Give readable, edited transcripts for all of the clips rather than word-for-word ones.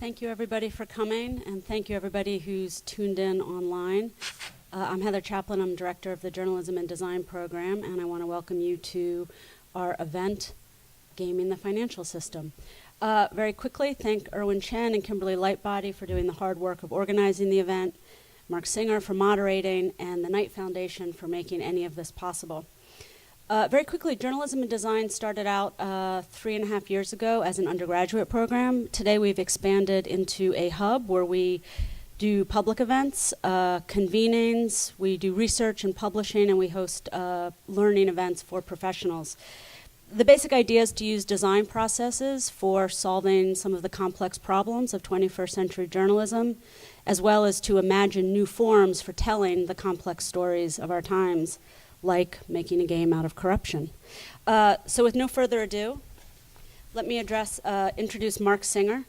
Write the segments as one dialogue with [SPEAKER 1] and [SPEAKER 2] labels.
[SPEAKER 1] Thank you, everybody, for coming, and thank you, everybody who's tuned in online. I'm Heather Chaplin. I'm director of the Journalism and Design program, and I want to welcome you to our event, Gaming the Financial System. Very quickly, thank Irwin, Chen, and Kimberly Lightbody for doing the hard work of organizing the event, Mark Singer for moderating, and the Knight Foundation for making any of this possible. Very quickly, Journalism and Design started out 3.5 years ago as an undergraduate program. Today we've expanded into a hub where we do public events, convenings, we do research and publishing, and we host learning events for professionals. The basic idea is to use design processes for solving some of the complex problems of 21st century journalism, as well as to imagine new forms for telling the complex stories of our times, like making a game out of corruption. So with no further ado, let me introduce Mark Singer.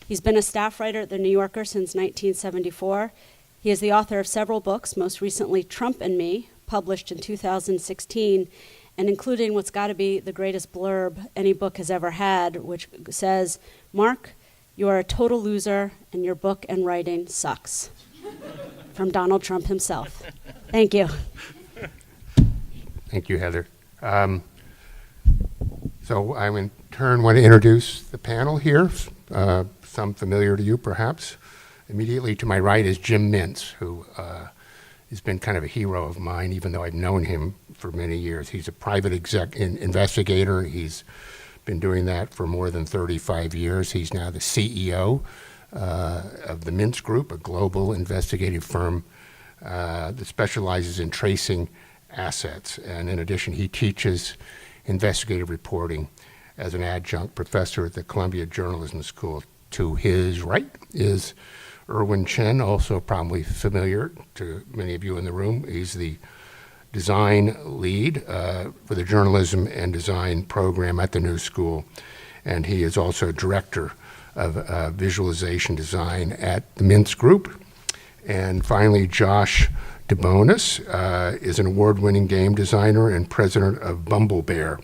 [SPEAKER 1] He's been a staff writer at The New Yorker since 1974. He is the author of several books, most recently Trump and Me, published in 2016, and including what's got to be the greatest blurb any book has ever had, which says, "Mark, you are a total loser, and your book and writing sucks." From Donald Trump himself. Thank you.
[SPEAKER 2] Thank you, Heather. So I in turn want to introduce the panel here, some familiar to you perhaps. Immediately to my right is Jim Mintz, who has been kind of a hero of mine, even though I've known him for many years. He's a private investigator. He's been doing that for more than 35 years. He's now the CEO of the Mintz Group, a global investigative firm that specializes in tracing assets. And in addition, he teaches investigative reporting as an adjunct professor at the Columbia Journalism School. To his right is Irwin, Chen, also probably familiar to many of you in the room. He's the design lead for the Journalism and Design program at the New School, and he is also director of visualization design at the Mintz Group. And finally, Josh DeBonis is an award-winning game designer and president of BumbleBear,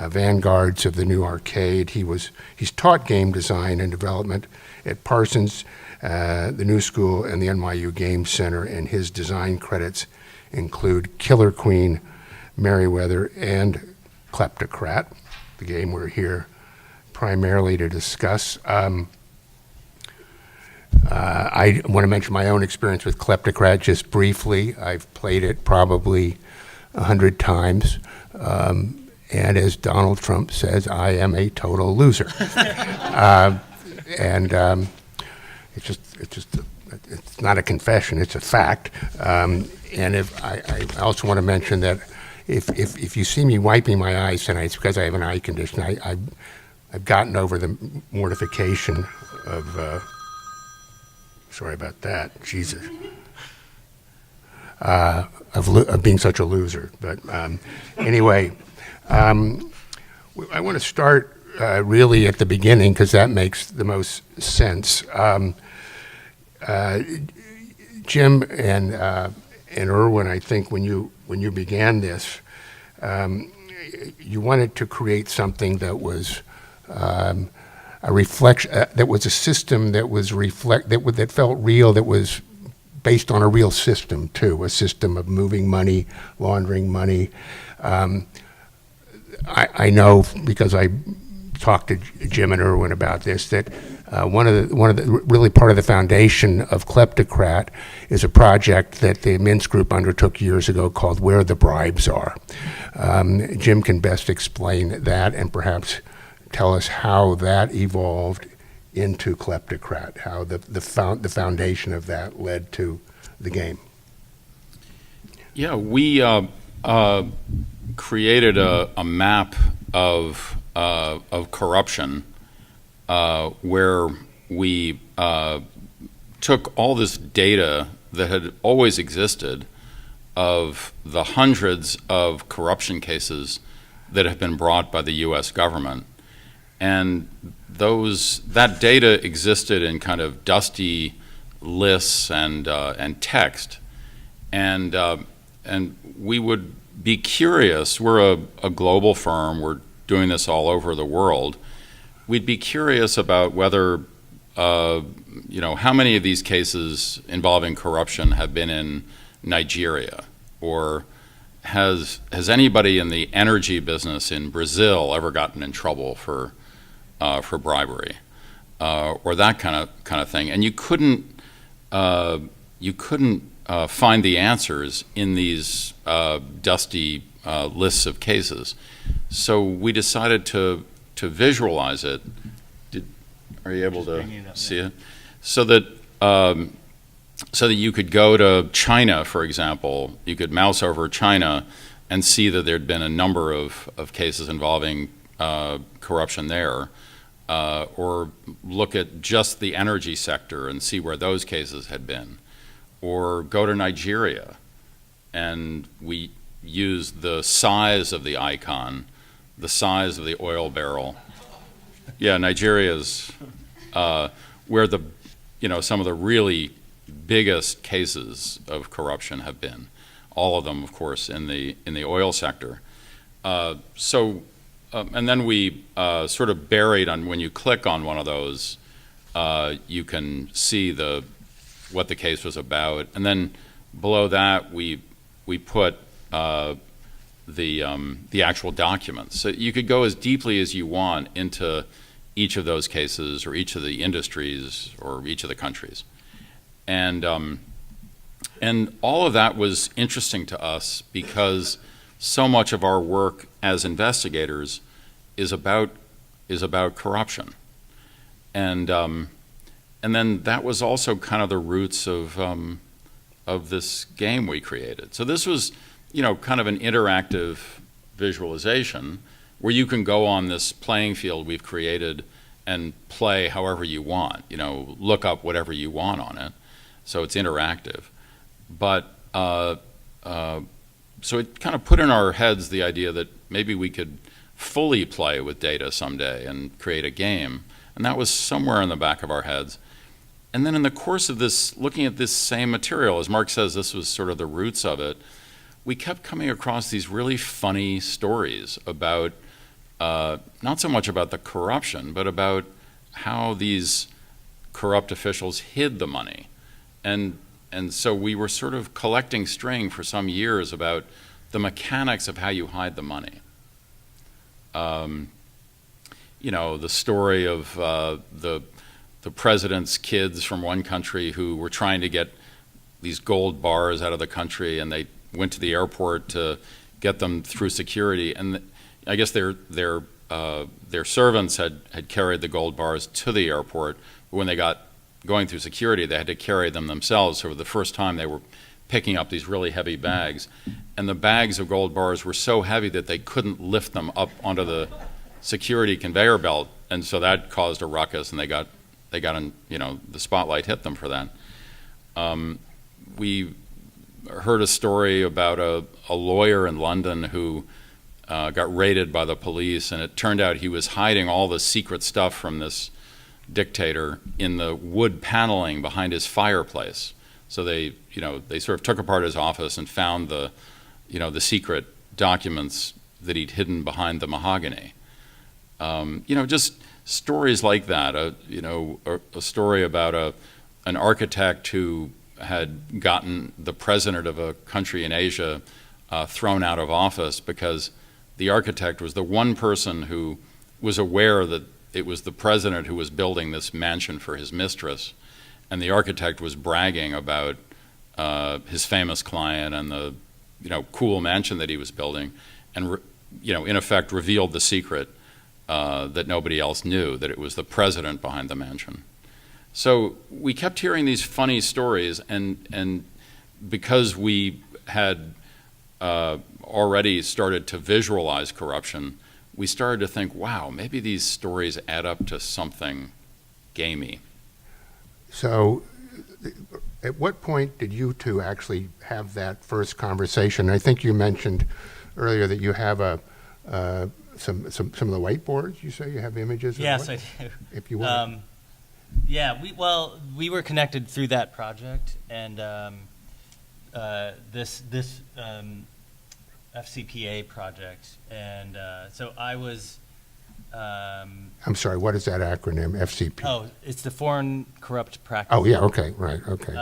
[SPEAKER 2] vanguards of the new arcade. He's taught game design and development at Parsons, the New School, and the NYU Game Center, and his design credits include Killer Queen, Merryweather, and Kleptocrat, the game we're here primarily to discuss. I want to mention my own experience with Kleptocrat just briefly. I've played it probably 100 times. And as Donald Trump says, I am a total loser. It's not a confession, it's a fact. And if I also want to mention that if you see me wiping my eyes tonight, it's because I have an eye condition. I've gotten over the mortification of, sorry about that, Jesus, of being such a loser. But anyway, I want to start really at the beginning because that makes the most sense. Jim and Irwin, I think when you began this, you wanted to create something that was a reflection, that was a system that was that felt real, that was based on a real system too, a system of moving money, laundering money. I know because I talked to Jim and Irwin about this that one of the really part of the foundation of Kleptocrat is a project that the Mintz Group undertook years ago called Where the Bribes Are. Jim can best explain that and perhaps tell us how that evolved into Kleptocrat, how the foundation of that led to the game.
[SPEAKER 3] Yeah, we created a map of corruption where we took all this data that had always existed of the hundreds of corruption cases that have been brought by the U.S. government. And that data existed in kind of dusty lists and text. And we would be curious. We're a global firm. We're doing this all over the world. We'd be curious about whether how many of these cases involving corruption have been in Nigeria? Or has anybody in the energy business in Brazil ever gotten in trouble for bribery, or that kind of thing? And you couldn't find the answers in these dusty lists of cases. So we decided to visualize it. Are you able to see it? So that you could go to China, for example. You could mouse over China and see that there'd been a number of cases involving corruption there. Or look at just the energy sector and see where those cases had been. Or go to Nigeria, and we use the size of the icon, the size of the oil barrel. Yeah, Nigeria's where some of the really biggest cases of corruption have been. All of them, of course, in the oil sector. And then we sort of buried on, when you click on one of those, you can see what the case was about. And then below that, we put the actual documents. So you could go as deeply as you want into each of those cases, or each of the industries, or each of the countries. And all of that was interesting to us because so much of our work as investigators is about corruption. And then that was also kind of the roots of this game we created. So this was, kind of an interactive visualization where you can go on this playing field we've created and play however you want, look up whatever you want on it. So it's interactive. But so it kind of put in our heads the idea that maybe we could fully play with data someday and create a game. And that was somewhere in the back of our heads. And then in the course of this, looking at this same material, as Mark says, this was sort of the roots of it, we kept coming across these really funny stories about, not so much about the corruption, but about how these corrupt officials hid the money. And so we were sort of collecting string for some years about the mechanics of how you hide the money. The story of the president's kids from one country who were trying to get these gold bars out of the country, and they went to the airport to get them through security. And I guess their servants had carried the gold bars to the airport, but when they got going through security, they had to carry them themselves. So for the first time, they were picking up these really heavy bags. And the bags of gold bars were so heavy that they couldn't lift them up onto the security conveyor belt. And so that caused a ruckus, and they got in, the spotlight hit them for that. We heard a story about a lawyer in London who got raided by the police, and it turned out he was hiding all the secret stuff from this dictator in the wood paneling behind his fireplace. So they sort of took apart his office and found the secret documents that he'd hidden behind the mahogany. Just stories like that. A story about an architect who had gotten the president of a country in Asia thrown out of office because the architect was the one person who was aware that it was the president who was building this mansion for his mistress, and the architect was bragging about his famous client and the cool mansion that he was building, and in effect revealed the secret that nobody else knew, that it was the president behind the mansion. So we kept hearing these funny stories, and because we had already started to visualize corruption, we started to think, wow, maybe these stories add up to something gamey.
[SPEAKER 2] So at what point did you two actually have that first conversation? I think you mentioned earlier that you have some of the whiteboards. You say you have images?
[SPEAKER 4] Yes, I do.
[SPEAKER 2] If you want.
[SPEAKER 4] We were connected through that project, and this FCPA project, and so I was
[SPEAKER 2] I'm sorry, what is that acronym, FCP?
[SPEAKER 4] Oh, it's the Foreign Corrupt Practice.
[SPEAKER 2] Oh, yeah, okay, right, okay.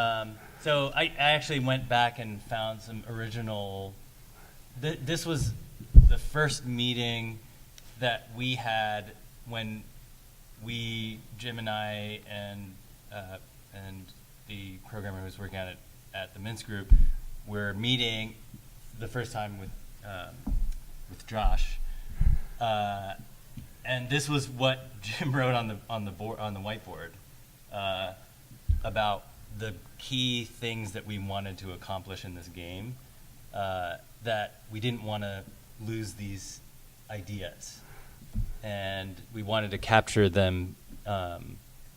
[SPEAKER 4] So I actually went back and found some original. This was the first meeting that we had when Jim and I, and the programmer who was working on it at the Mintz Group, were meeting the first time with Josh. And this was what Jim wrote on the whiteboard about the key things that we wanted to accomplish in this game, that we didn't want to lose these ideas, and we wanted to capture them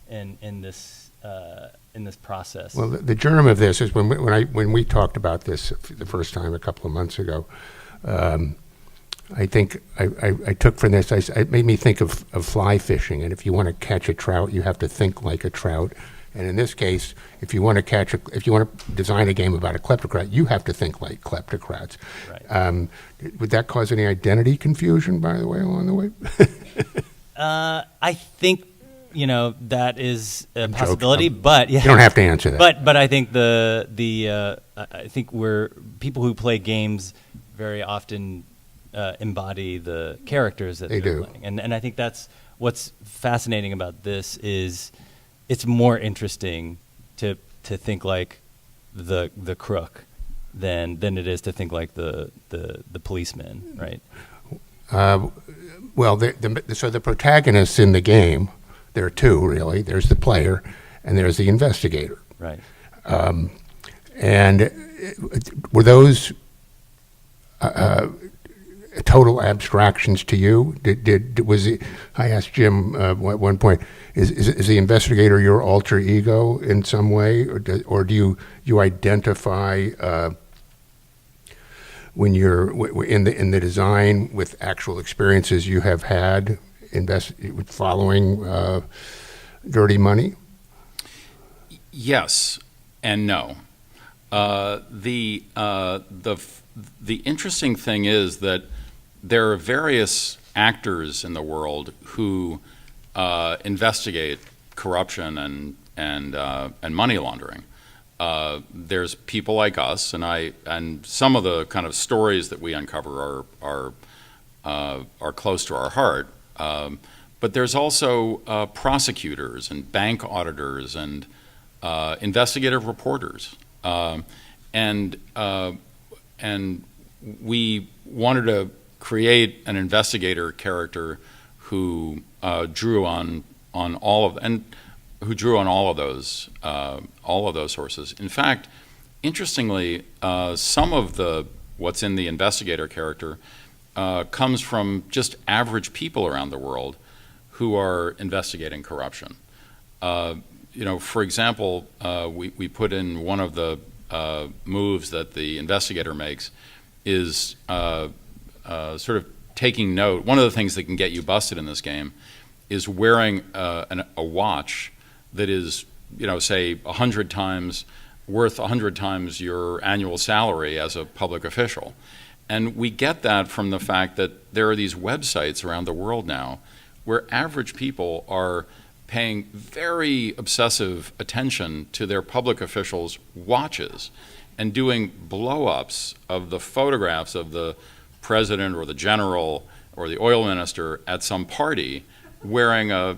[SPEAKER 4] in this process.
[SPEAKER 2] Well, the germ of this is when we talked about this the first time a couple of months ago. I think I took from this, it made me think of fly fishing, and if you want to catch a trout, you have to think like a trout. And in this case, if you want to design a game about a kleptocrat, you have to think like kleptocrats.
[SPEAKER 4] Right.
[SPEAKER 2] Would that cause any identity confusion, by the way, along the way?
[SPEAKER 4] I think that is a possibility, but yeah,
[SPEAKER 2] you don't have to answer that.
[SPEAKER 4] But I think I think people who play games very often embody the characters that
[SPEAKER 2] They
[SPEAKER 4] they're
[SPEAKER 2] do.
[SPEAKER 4] playing, and I think that's what's fascinating about this is it's more interesting to think like the crook than it is to think like the policeman, right?
[SPEAKER 2] Well, so the protagonists in the game, there are two really. There's the player, and there's the investigator.
[SPEAKER 4] Right.
[SPEAKER 2] And were those total abstractions to you? I asked Jim at one point, is the investigator your alter ego in some way, or do you identify when you're in the design with actual experiences you have had following dirty money?
[SPEAKER 3] Yes and no. The interesting thing is that there are various actors in the world who investigate corruption and money laundering. There's people like us, and some of the kind of stories that we uncover are close to our heart. But there's also prosecutors and bank auditors and investigative reporters, and we wanted to create an investigator character who drew on all of those sources. In fact, interestingly, some of what's in the investigator character comes from just average people around the world who are investigating corruption. For example, we put in one of the moves that the investigator makes is sort of taking note. One of the things that can get you busted in this game is wearing a watch that is, say 100 times worth 100 times your annual salary as a public official. And we get that from the fact that there are these websites around the world now where average people are paying very obsessive attention to their public officials' watches and doing blow-ups of the photographs of the president or the general or the oil minister at some party wearing a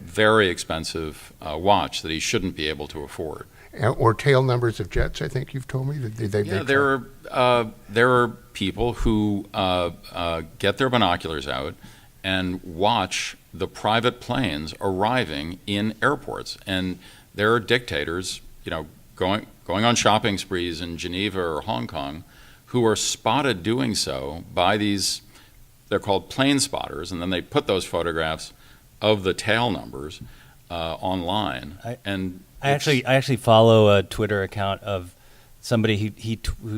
[SPEAKER 3] very expensive watch that he shouldn't be able to afford.
[SPEAKER 2] Or tail numbers of jets, I think you've told me.
[SPEAKER 3] There are people who get their binoculars out and watch the private planes arriving in airports, and there are dictators, going on shopping sprees in Geneva or Hong Kong, who are spotted doing so by these. They're called plane spotters, and then they put those photographs of the tail numbers online. I
[SPEAKER 4] actually follow a Twitter account of somebody who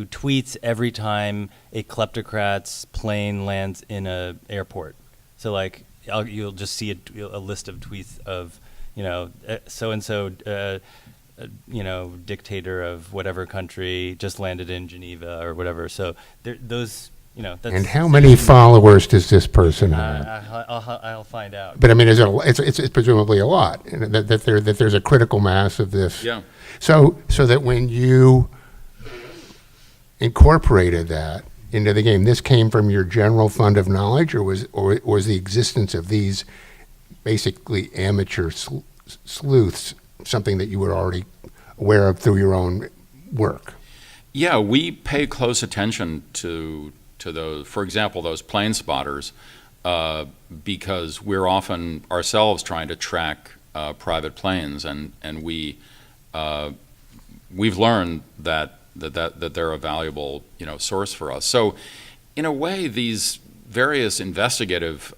[SPEAKER 4] tweets every time a kleptocrat's plane lands in an airport. So like you'll just see a list of tweets of so and so dictator of whatever country just landed in Geneva or whatever. So those That's
[SPEAKER 2] And how many followers does this person have?
[SPEAKER 4] I'll find out.
[SPEAKER 2] But I mean, it's presumably a lot, and that there's a critical mass of this.
[SPEAKER 3] Yeah.
[SPEAKER 2] So that when you incorporated that into the game, this came from your general fund of knowledge, or was the existence of these basically amateur sleuths something that you were already aware of through your own work?
[SPEAKER 3] Yeah, we pay close attention to those, for example, those plane spotters, because we're often ourselves trying to track private planes, and we've learned that they're a valuable source for us. So, in a way, these various investigative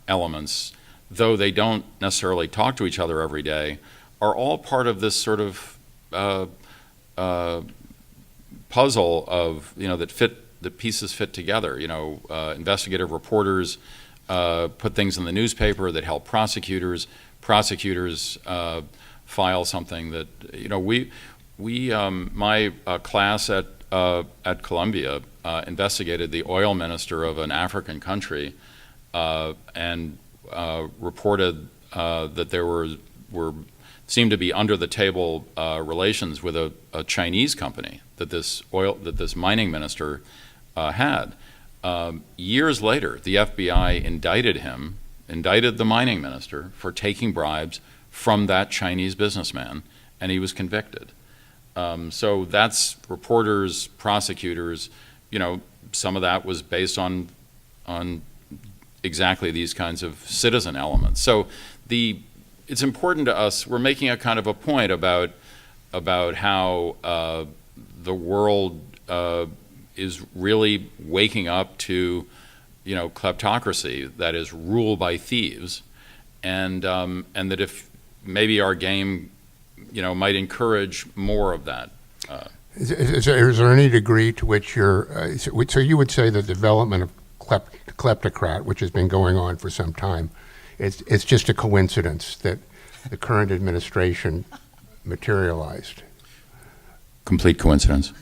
[SPEAKER 3] elements, though they don't necessarily talk to each other every day, are all part of this sort of puzzle of that pieces fit together. Investigative reporters put things in the newspaper that help prosecutors. Prosecutors file something that my class at Columbia investigated the oil minister of an African country and reported that there seemed to be under the table relations with a Chinese company that this mining minister had. Years later, the FBI indicted the mining minister for taking bribes from that Chinese businessman, and he was convicted. So that's reporters, prosecutors. Some of that was based on exactly these kinds of citizen elements. So it's important to us. We're making a kind of a point about how the world is really waking up to kleptocracy, that is, rule by thieves, and that if maybe our game might encourage more of that.
[SPEAKER 2] Is there any degree to which so you would say the development of Kleptocrat, which has been going on for some time, it's just a coincidence that the current administration materialized?
[SPEAKER 3] Complete coincidence.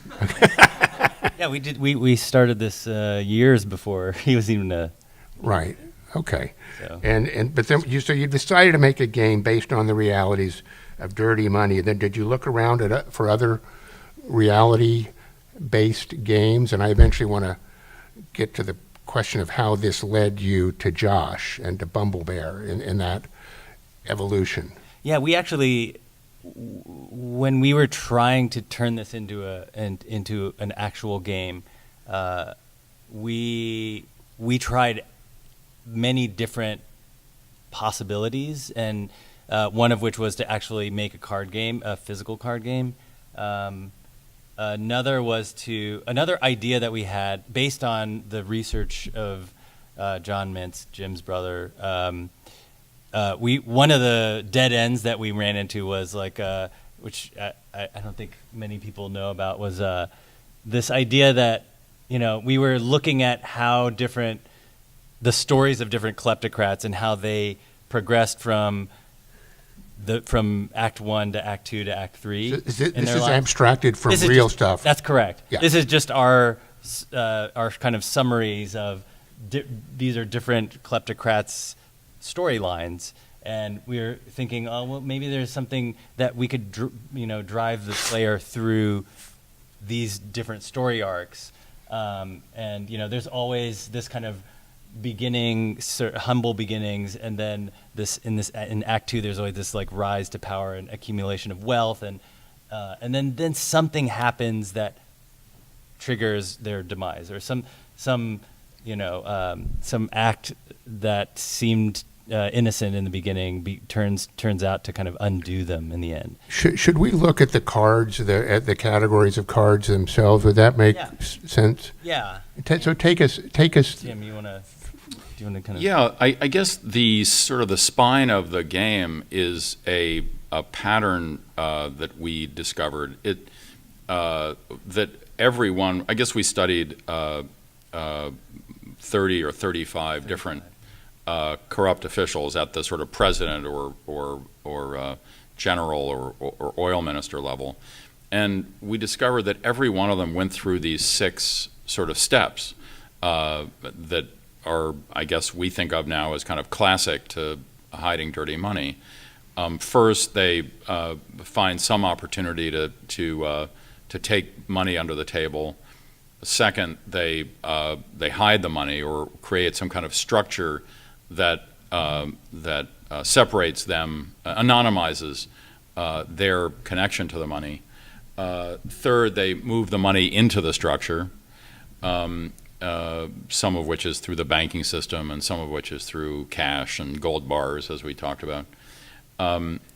[SPEAKER 4] Yeah, we did. We started this years before he was even
[SPEAKER 2] Right. Okay.
[SPEAKER 4] So.
[SPEAKER 2] But then you decided to make a game based on the realities of dirty money. Then did you look around for other reality-based games? And I eventually want to get to the question of how this led you to Josh and to BumbleBear in that evolution.
[SPEAKER 4] Yeah, we actually, when we were trying to turn this into an actual game, we tried many different possibilities, and one of which was to actually make a card game, a physical card game. Another idea that we had based on the research of John Mintz, Jim's brother. One of the dead ends that we ran into was which I don't think many people know about, was this idea that we were looking at how the stories of different kleptocrats and how they progressed from Act 1 to Act 2 to Act 3.
[SPEAKER 2] This is abstracted from real stuff.
[SPEAKER 4] That's correct.
[SPEAKER 2] Yeah.
[SPEAKER 4] This is just our kind of summaries of these are different kleptocrats' storylines, and we're thinking, oh well, maybe there's something that we could drive the player through these different story arcs, and there's always this kind of beginning, humble beginnings, and then in Act 2 there's always this rise to power and accumulation of wealth, and then something happens that triggers their demise, or some act that seemed innocent in the beginning turns out to kind of undo them in the end.
[SPEAKER 2] Should we look at the cards, at the categories of cards themselves? Would that make sense?
[SPEAKER 4] Yeah.
[SPEAKER 2] So take us.
[SPEAKER 4] Jim, do you want to kind of?
[SPEAKER 3] Yeah, I guess the sort of the spine of the game is a pattern that we discovered. That everyone, I guess we studied 30 or 35 different corrupt officials at the sort of president or general or oil minister level, and we discovered that every one of them went through these 6 sort of steps. that are, I guess, we think of now as kind of classic to hiding dirty money. First, they find some opportunity to take money under the table. Second, they hide the money or create some kind of structure that separates them, anonymizes their connection to the money. Third, they move the money into the structure, some of which is through the banking system and some of which is through cash and gold bars, as we talked about.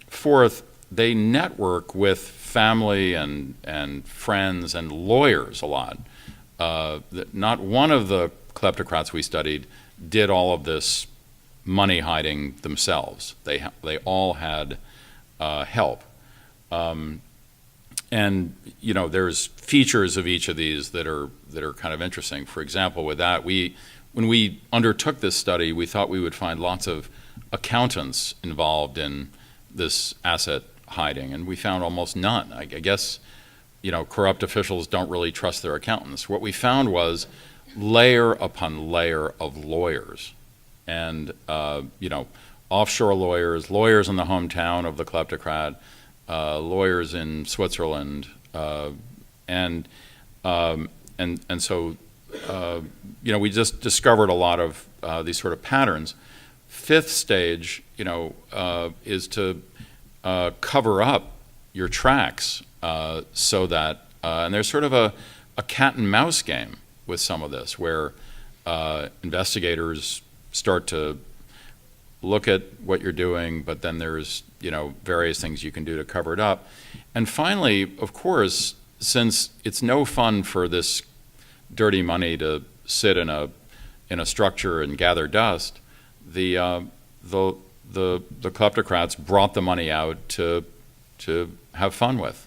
[SPEAKER 3] Fourth, they network with family and friends and lawyers a lot. Not one of the kleptocrats we studied did all of this money hiding themselves. They all had help. And there's features of each of these that are kind of interesting. For example, with that, when we undertook this study, we thought we would find lots of accountants involved in this asset hiding, and we found almost none. I guess corrupt officials don't really trust their accountants. What we found was layer upon layer of lawyers, and offshore lawyers in the hometown of the kleptocrat, lawyers in Switzerland, and so we just discovered a lot of these sort of patterns. Fifth stage, is to cover up your tracks so that, and there's sort of a cat and mouse game with some of this, where investigators start to look at what you're doing, but then there's various things you can do to cover it up. And finally, of course, since it's no fun for this dirty money to sit in a structure and gather dust, the kleptocrats brought the money out to have fun with,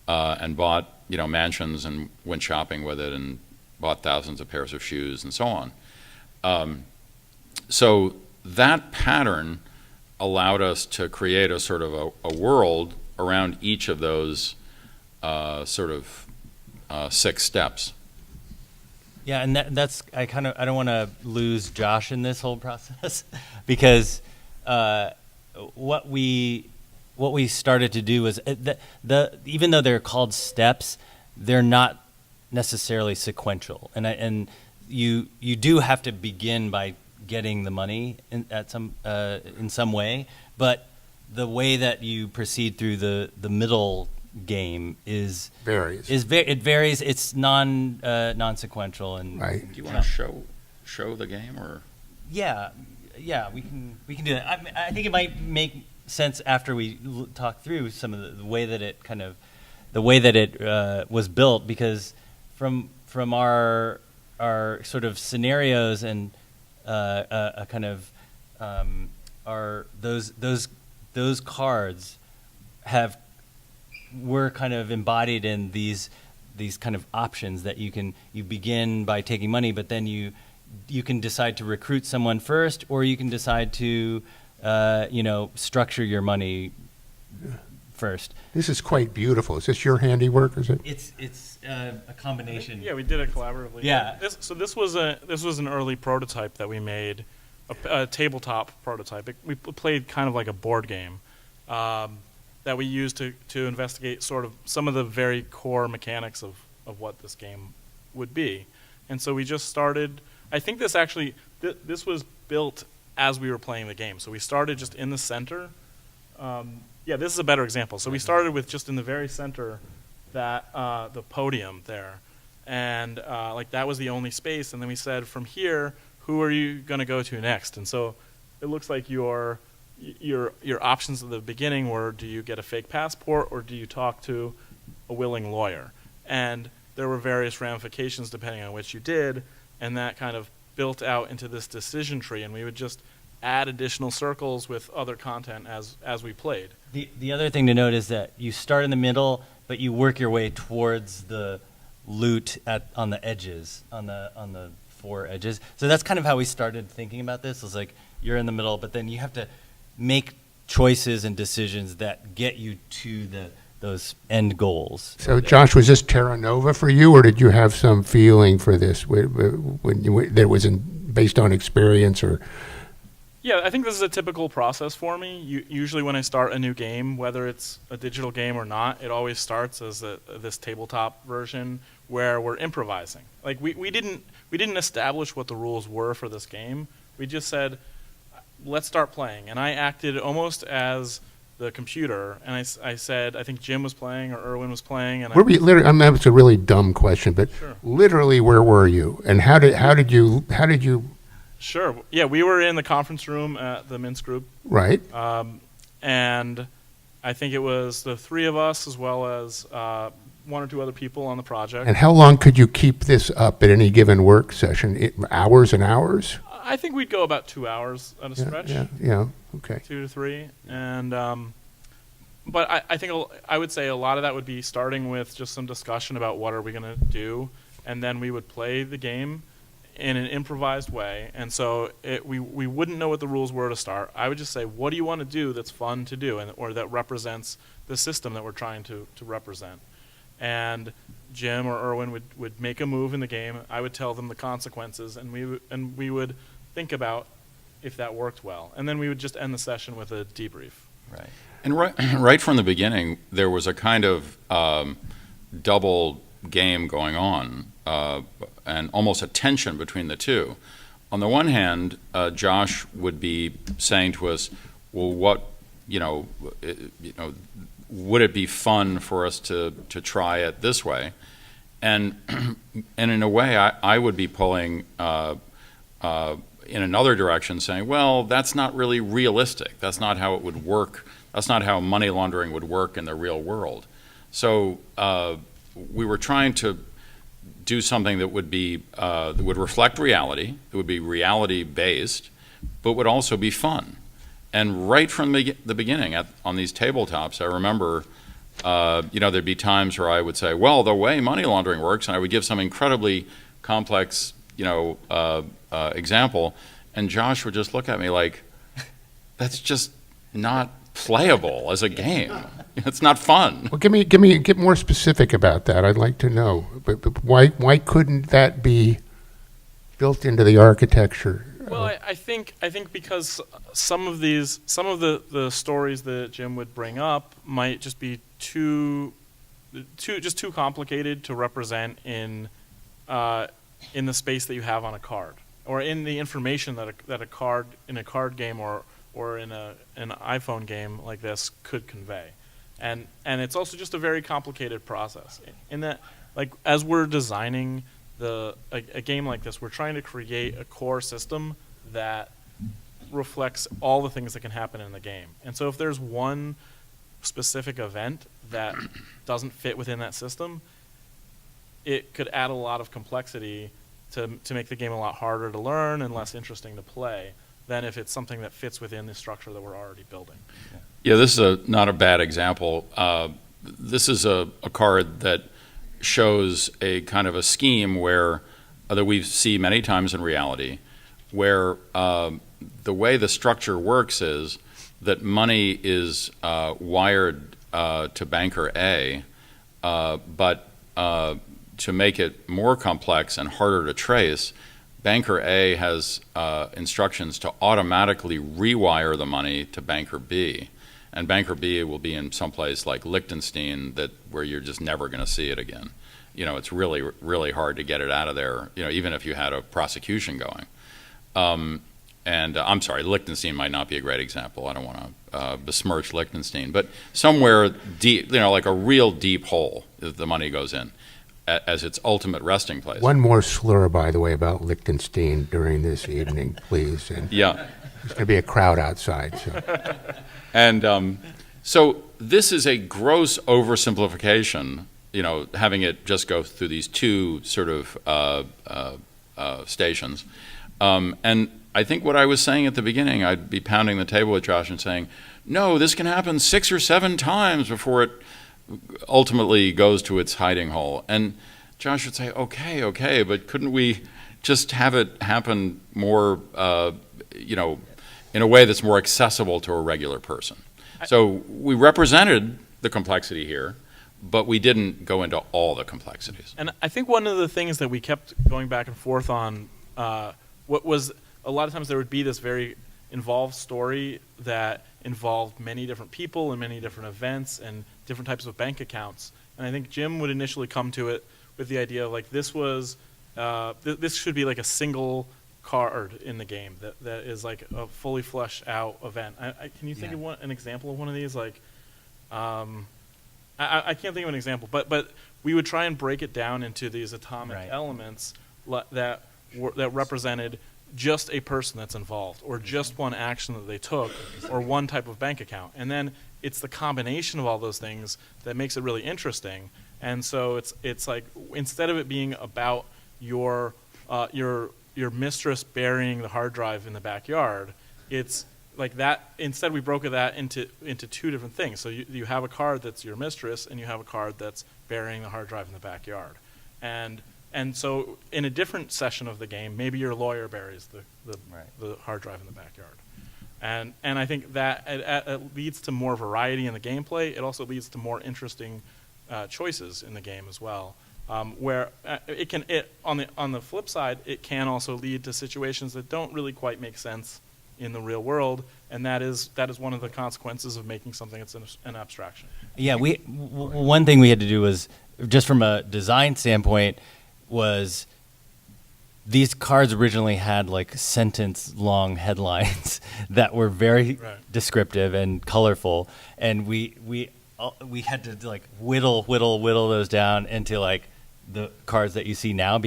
[SPEAKER 3] and bought mansions and went shopping with it and bought thousands of pairs of shoes and so on. So that pattern allowed us to create a sort of a world around each of those sort of 6 steps.
[SPEAKER 4] Yeah, and that's I don't want to lose Josh in this whole process because what we started to do was even though they're called steps, they're not necessarily sequential, and you do have to begin by getting the money in some way, but the way that you proceed through the middle game varies. It varies. It's non-sequential and
[SPEAKER 2] right.
[SPEAKER 3] Do you want to show the game or? Yeah,
[SPEAKER 4] we can do that. I think it might make sense after we talk through some of the way that it was built, because from our sort of scenarios and a kind of those cards were kind of embodied in these kind of options that you begin by taking money, but then you can decide to recruit someone first, or you can decide to structure your money first.
[SPEAKER 2] This is quite beautiful. Is this your handiwork? Is it?
[SPEAKER 4] It's a combination.
[SPEAKER 5] Yeah, we did it collaboratively.
[SPEAKER 4] Yeah.
[SPEAKER 5] This was an early prototype that we made, a tabletop prototype. We played kind of like a board game that we used to investigate sort of some of the very core mechanics of what this game would be. And so we just started. I think this actually this was built as we were playing the game. So we started just in the center. This is a better example. So we started with just in the very center, that the podium there, and that was the only space. And then we said, from here, who are you going to go to next? And so it looks like your options at the beginning were: do you get a fake passport, or do you talk to a willing lawyer? And there were various ramifications depending on which you did, and that kind of built out into this decision tree. And we would just add additional circles with other content as we played.
[SPEAKER 4] The other thing to note is that you start in the middle, but you work your way towards the loot on the edges, on the 4 edges. So that's kind of how we started thinking about this. It was like you're in the middle, but then you have to make choices and decisions that get you to those end goals.
[SPEAKER 2] So, Josh, was this Terra Nova for you, or did you have some feeling for this that it was based on experience? Or
[SPEAKER 5] Yeah, I think this is a typical process for me. Usually when I start a new game, whether it's a digital game or not, it always starts as this tabletop version where we're improvising. Like we didn't establish what the rules were for this game. We just said, let's start playing. And I acted almost as the computer, and I said, I think Jim was playing or Irwin was playing. And
[SPEAKER 2] that's a really dumb question, but
[SPEAKER 5] Sure.
[SPEAKER 2] literally, where were you, and how did you?
[SPEAKER 5] Sure. Yeah, we were in the conference room at the Mintz Group,
[SPEAKER 2] Right.
[SPEAKER 5] and I think it was the three of us as well as one or two other people on the project.
[SPEAKER 2] And how long could you keep this up at any given work session? Hours and hours?
[SPEAKER 5] I think we'd go about 2 hours at a stretch.
[SPEAKER 2] Yeah. Okay.
[SPEAKER 5] 2 to 3, and but I think I would say a lot of that would be starting with just some discussion about what are we going to do, and then we would play the game in an improvised way. And so we wouldn't know what the rules were to start. I would just say, what do you want to do that's fun to do, or that represents the system that we're trying to represent? And Jim or Irwin would make a move in the game. I would tell them the consequences, and we would think about if that worked well. And then we would just end the session with a debrief.
[SPEAKER 4] Right.
[SPEAKER 3] And right from the beginning, there was a kind of double game going on, and almost a tension between the two. On the one hand, Josh would be saying to us, "Well, would it be fun for us to try it this way?" And in a way, I would be pulling in another direction, saying, "Well, that's not really realistic. That's not how it would work. That's not how money laundering would work in the real world." So we were trying to do something that would be that would reflect reality, that would be reality based, but would also be fun. And right from the beginning, on these tabletops, I remember, there'd be times where I would say, "Well, the way money laundering works," and I would give some incredibly complex, example, and Josh would just look at me like, "That's just not playable as a game. It's not fun."
[SPEAKER 2] Well, get more specific about that. I'd like to know. But why couldn't that be built into the architecture?
[SPEAKER 5] Well, I think because some of the stories that Jim would bring up might just be too complicated to represent in the space that you have on a card, or in the information that a card in a card game or in an iPhone game like this could convey. And it's also just a very complicated process. In that, like, as we're designing a game like this, we're trying to create a core system that reflects all the things that can happen in the game. And so if there's one specific event that doesn't fit within that system, it could add a lot of complexity to make the game a lot harder to learn and less interesting to play than if it's something that fits within the structure that we're already building.
[SPEAKER 3] Yeah, this is not a bad example. This is a card that shows a kind of a scheme where that we see many times in reality, where the way the structure works is that money is wired to banker A, but to make it more complex and harder to trace, banker A has instructions to automatically rewire the money to banker B. And banker B will be in some place like Liechtenstein where you're just never going to see it again. It's really, really hard to get it out of there, even if you had a prosecution going. And I'm sorry, Liechtenstein might not be a great example. I don't want to besmirch Liechtenstein. But somewhere deep, like a real deep hole that the money goes in as its ultimate resting place.
[SPEAKER 2] One more slur, by the way, about Liechtenstein during this evening, please. And
[SPEAKER 3] yeah.
[SPEAKER 2] There's going to be a crowd outside. So.
[SPEAKER 3] And so this is a gross oversimplification, having it just go through these two sort of stations. And I think what I was saying at the beginning, I'd be pounding the table with Josh and saying, no, this can happen 6 or 7 times before it ultimately goes to its hiding hole. And Josh would say, okay, but couldn't we just have it happen more, in a way that's more accessible to a regular person? So we represented the complexity here, but we didn't go into all the complexities.
[SPEAKER 5] And I think one of the things that we kept going back and forth on, what was a lot of times there would be this very involved story that involved many different people and many different events and different types of bank accounts. And I think Jim would initially come to it with the idea of like this was, this should be like a single card in the game that is like a fully fleshed out event. Can you think of an example of one of these? Like, I can't think of an example, but we would try and break it down into these atomic elements that represented just a person that's involved, or just one action that they took, or one type of bank account. And then it's the combination of all those things that makes it really interesting. And so it's like, instead of it being about your mistress burying the hard drive in the backyard, it's like that. Instead, we broke that into two different things. So you have a card that's your mistress, and you have a card that's burying the hard drive in the backyard. And so in a different session of the game, maybe your lawyer buries the hard drive in the backyard. And I think that it leads to more variety in the gameplay. It also leads to more interesting choices in the game as well. Where on the flip side, it can also lead to situations that don't really quite make sense in the real world, and that is one of the consequences of making something that's an abstraction.
[SPEAKER 4] Yeah, one thing we had to do was, just from a design standpoint, was these cards originally had like sentence-long headlines that were very descriptive and colorful, and we had to like whittle those down into like the cards that you see now,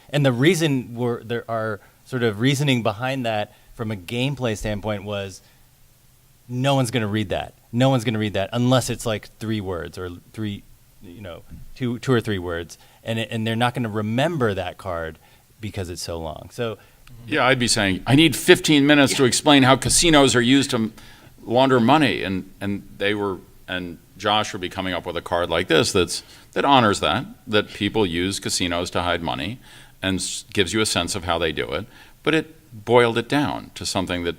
[SPEAKER 4] and the reason there are sort of reasoning behind that from a gameplay standpoint was no one's going to read that. No one's going to read that unless it's like 3 words or two or three words, and they're not going to remember that card because it's so long. So
[SPEAKER 3] yeah, I'd be saying, I need 15 minutes to explain how casinos are used to launder money, and Josh would be coming up with a card like this that honors that people use casinos to hide money and gives you a sense of how they do it, but it boiled it down to something that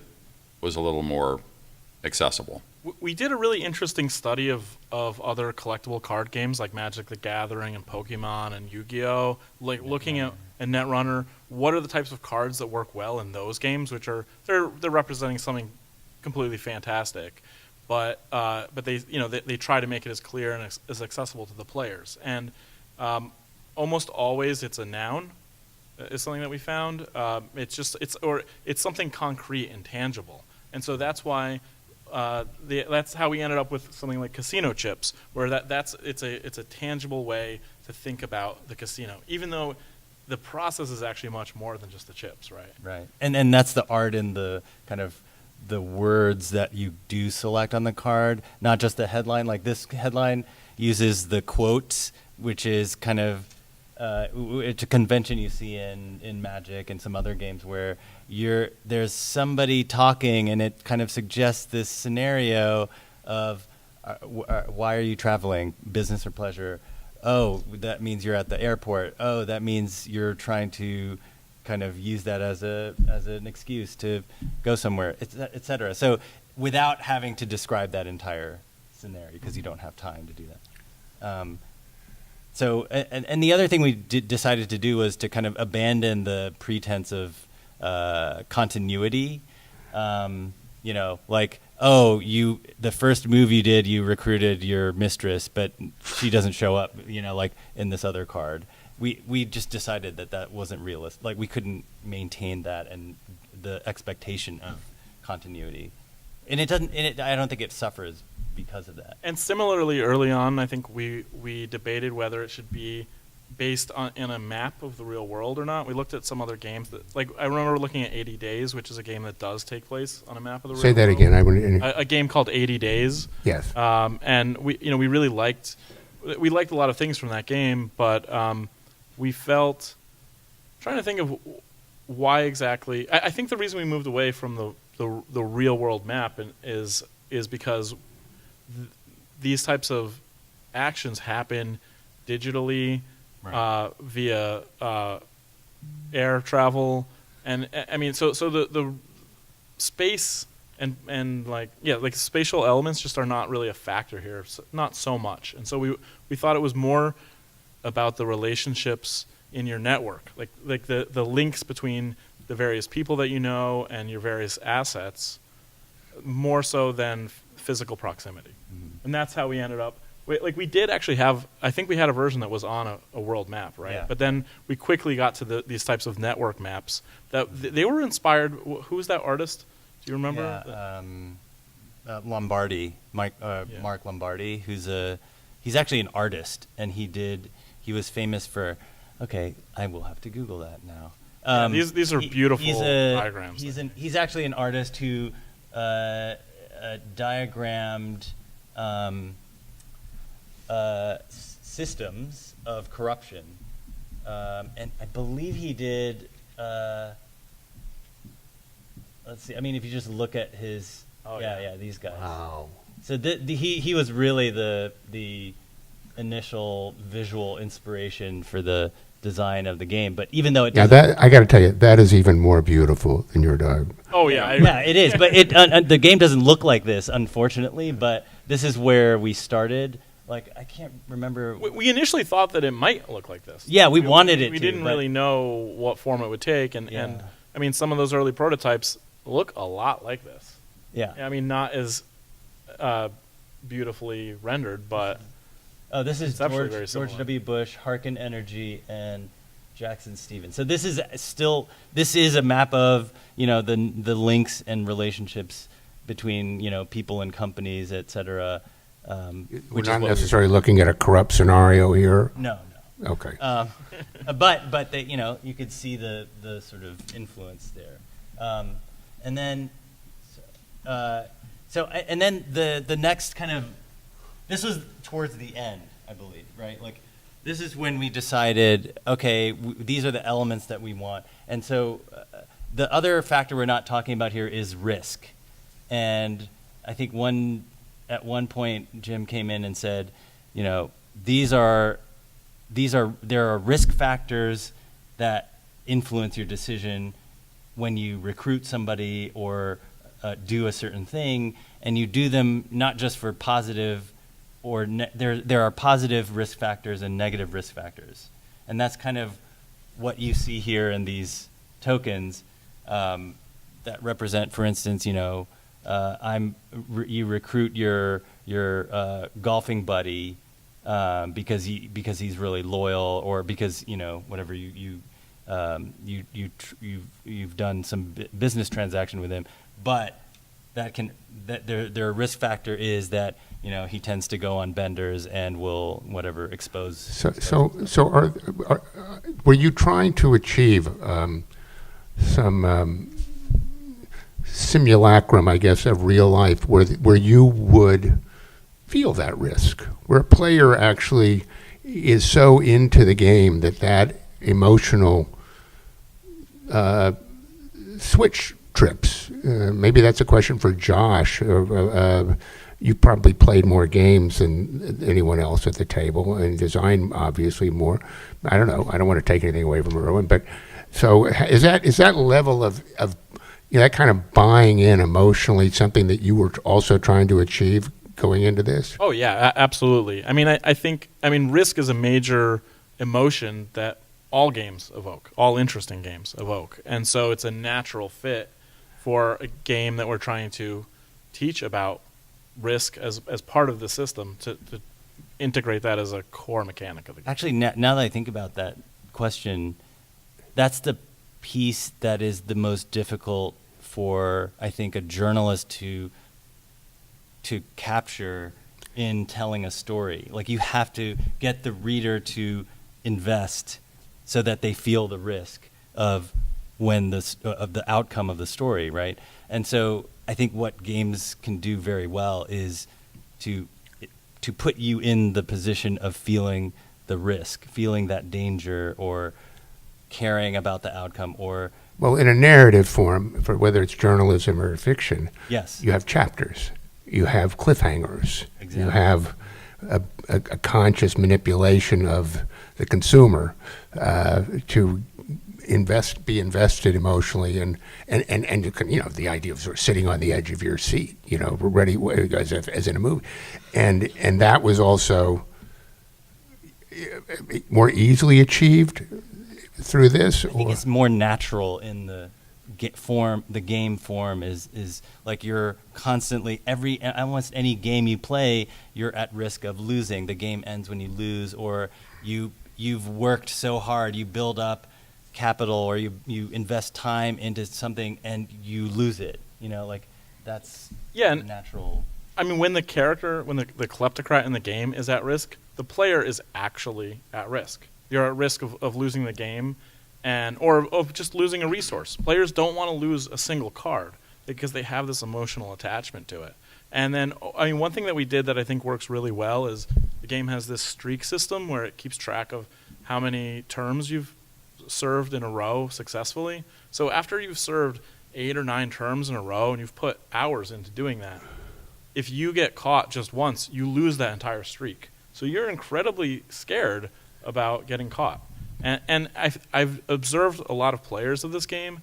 [SPEAKER 3] was a little more accessible.
[SPEAKER 5] We did a really interesting study of other collectible card games like Magic the Gathering and Pokemon and Yu-Gi-Oh! Like looking at Netrunner, what are the types of cards that work well in those games, which they're representing something completely fantastic, but they try to make it as clear and as accessible to the players. And almost always it's a noun. Is something that we found. It's something concrete and tangible, and so that's why. That's how we ended up with something like casino chips, where it's a tangible way to think about the casino, even though the process is actually much more than just the chips, right?
[SPEAKER 4] Right, and that's the art in the kind of the words that you do select on the card, not just the headline. Like this headline uses the quotes, which is kind of it's a convention you see in Magic and some other games where there's somebody talking and it kind of suggests this scenario of why are you traveling, business or pleasure? Oh, that means you're at the airport. Oh, that means you're trying to kind of use that as an excuse to go somewhere, et cetera. So without having to describe that entire scenario, because you don't have time to do that. So, and the other thing we decided to do was to kind of abandon the pretense of continuity. Like, the first move you did, you recruited your mistress, but she doesn't show up, like in this other card. We just decided that wasn't realistic. Like, we couldn't maintain that and the expectation of continuity. And I don't think it suffers because of that.
[SPEAKER 5] And similarly, early on, I think we debated whether it should be based in a map of the real world or not. We looked at some other games I remember looking at 80 Days, which is a game that does take place on a map of the real world.
[SPEAKER 2] Say that again.
[SPEAKER 5] A game called 80 Days.
[SPEAKER 2] Yes.
[SPEAKER 5] And we really liked a lot of things from that game, but we felt, trying to think of why exactly. I think the reason we moved away from the real world map is because these types of actions happen digitally, via air travel, and I mean, so the space and like spatial elements just are not really a factor here, not so much. And so we thought it was more about the relationships in your network, like the links between the various people that you know and your various assets, more so than physical proximity. And that's how we ended up. We did actually have, I think we had a version that was on a world map, right?
[SPEAKER 4] Yeah.
[SPEAKER 5] But then we quickly got to these types of network maps that they were inspired. Who's that artist? Do you remember?
[SPEAKER 4] Yeah, Lombardi, Mark Lombardi, he's actually an artist, and he was famous for. Okay, I will have to Google that now.
[SPEAKER 5] These are beautiful diagrams.
[SPEAKER 4] He's actually an artist who diagrammed systems of corruption, and I believe he did. Let's see. I mean, if you just look at his, these guys.
[SPEAKER 2] Wow.
[SPEAKER 4] So he was really the initial visual inspiration for the design of the game. But even though it
[SPEAKER 2] I got to tell you, that is even more beautiful than your dog.
[SPEAKER 5] Oh yeah,
[SPEAKER 4] yeah, it is. But the game doesn't look like this, unfortunately. But this is where we started. Like, I can't remember.
[SPEAKER 5] We initially thought that it might look like this.
[SPEAKER 4] Yeah, we wanted it.
[SPEAKER 5] We
[SPEAKER 4] to,
[SPEAKER 5] didn't really know what form it would take, and I mean, some of those early prototypes look a lot like this.
[SPEAKER 4] Yeah.
[SPEAKER 5] I mean, not as beautifully rendered, but
[SPEAKER 4] this is
[SPEAKER 5] actually very
[SPEAKER 4] George
[SPEAKER 5] similar.
[SPEAKER 4] W. Bush, Harkin Energy, and Jackson Stevens. So this is a map of the links and relationships between people and companies, et cetera.
[SPEAKER 2] We're not necessarily looking at a corrupt scenario here.
[SPEAKER 4] No.
[SPEAKER 2] Okay.
[SPEAKER 4] But they, you could see the sort of influence there, and then and then the next kind of, this was towards the end, I believe, right? Like, this is when we decided, okay, these are the elements that we want, and so the other factor we're not talking about here is risk, and I think at one point Jim came in and said, there are risk factors that influence your decision when you recruit somebody or do a certain thing, and you do them not just for positive or there are positive risk factors and negative risk factors, and that's kind of what you see here in these tokens that represent, for instance, you recruit your golfing buddy because he's really loyal, or because whatever you've done some business transaction with him, but their risk factor is that he tends to go on benders and will expose.
[SPEAKER 2] So were you trying to achieve some simulacrum, I guess, of real life where you would feel that risk, where a player actually is so into the game that emotional switch trips? Maybe that's a question for Josh. You probably played more games than anyone else at the table, and design obviously more. I don't know. I don't want to take anything away from Irwin, but so is that level of that kind of buying in emotionally something that you were also trying to achieve going into this?
[SPEAKER 5] Oh yeah, absolutely. I mean, I think risk is a major emotion that all games evoke, all interesting games evoke, and so it's a natural fit for a game that we're trying to teach about risk as part of the system, to integrate that as a core mechanic of the game.
[SPEAKER 4] Actually, now that I think about that question, that's the piece that is the most difficult for, I think, a journalist to capture in telling a story. Like, you have to get the reader to invest so that they feel the risk of the outcome of the story, right? And so I think what games can do very well is to put you in the position of feeling the risk, feeling that danger, or caring about the outcome, or...
[SPEAKER 2] Well, in a narrative form, for whether it's journalism or fiction,
[SPEAKER 4] yes,
[SPEAKER 2] you have chapters, you have cliffhangers,
[SPEAKER 4] exactly.
[SPEAKER 2] You have a conscious manipulation of the consumer to be invested emotionally, and you can, the idea of sort of sitting on the edge of your seat, ready as in a movie, and that was also more easily achieved through this.
[SPEAKER 4] I think it's more natural in the form. The game form is like you're constantly almost any game you play, you're at risk of losing. The game ends when you lose, or you've worked so hard, you build up capital, or you invest time into something and you lose it. That's natural.
[SPEAKER 5] I mean, when the kleptocrat in the game is at risk, the player is actually at risk. You're at risk of losing the game, or of just losing a resource. Players don't want to lose a single card because they have this emotional attachment to it. And then, one thing that we did that I think works really well is the game has this streak system where it keeps track of how many terms you've served in a row successfully. So after you've served 8 or 9 terms in a row and you've put hours into doing that, if you get caught just once, you lose that entire streak. So you're incredibly scared about getting caught. And I've observed a lot of players of this game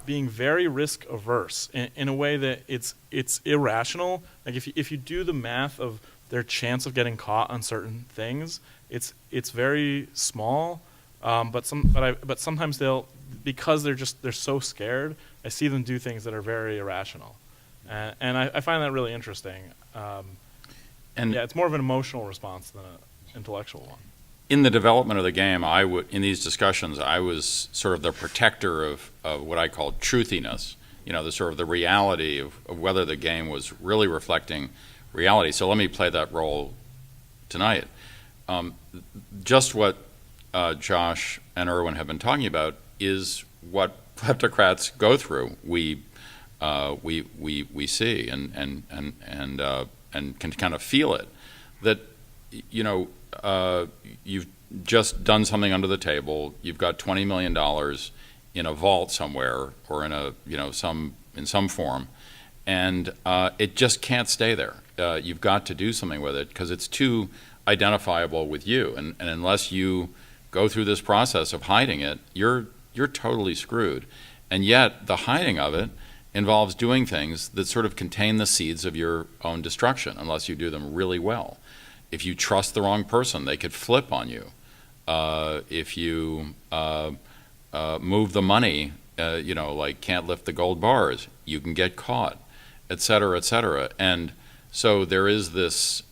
[SPEAKER 5] being very risk averse in a way that it's irrational. Like if you do the math of their chance of getting caught on certain things, it's very small. But sometimes because they're so scared, I see them do things that are very irrational, and I find that really interesting. It's more of an emotional response than an intellectual one.
[SPEAKER 3] In the development of the game, in these discussions, I was sort of the protector of what I call truthiness, the sort of the reality of whether the game was really reflecting reality. So let me play that role tonight. Just what Josh and Irwin have been talking about is what kleptocrats go through. We see and can kind of feel it. That you've just done something under the table. You've got $20 million in a vault somewhere, or in some form, and it just can't stay there. You've got to do something with it because it's too identifiable with you, and unless you go through this process of hiding it, you're totally screwed. And yet the hiding of it involves doing things that sort of contain the seeds of your own destruction, unless you do them really well. If you trust the wrong person, they could flip on you. If you move the money, like can't lift the gold bars, you can get caught, et cetera, et cetera. And so there is this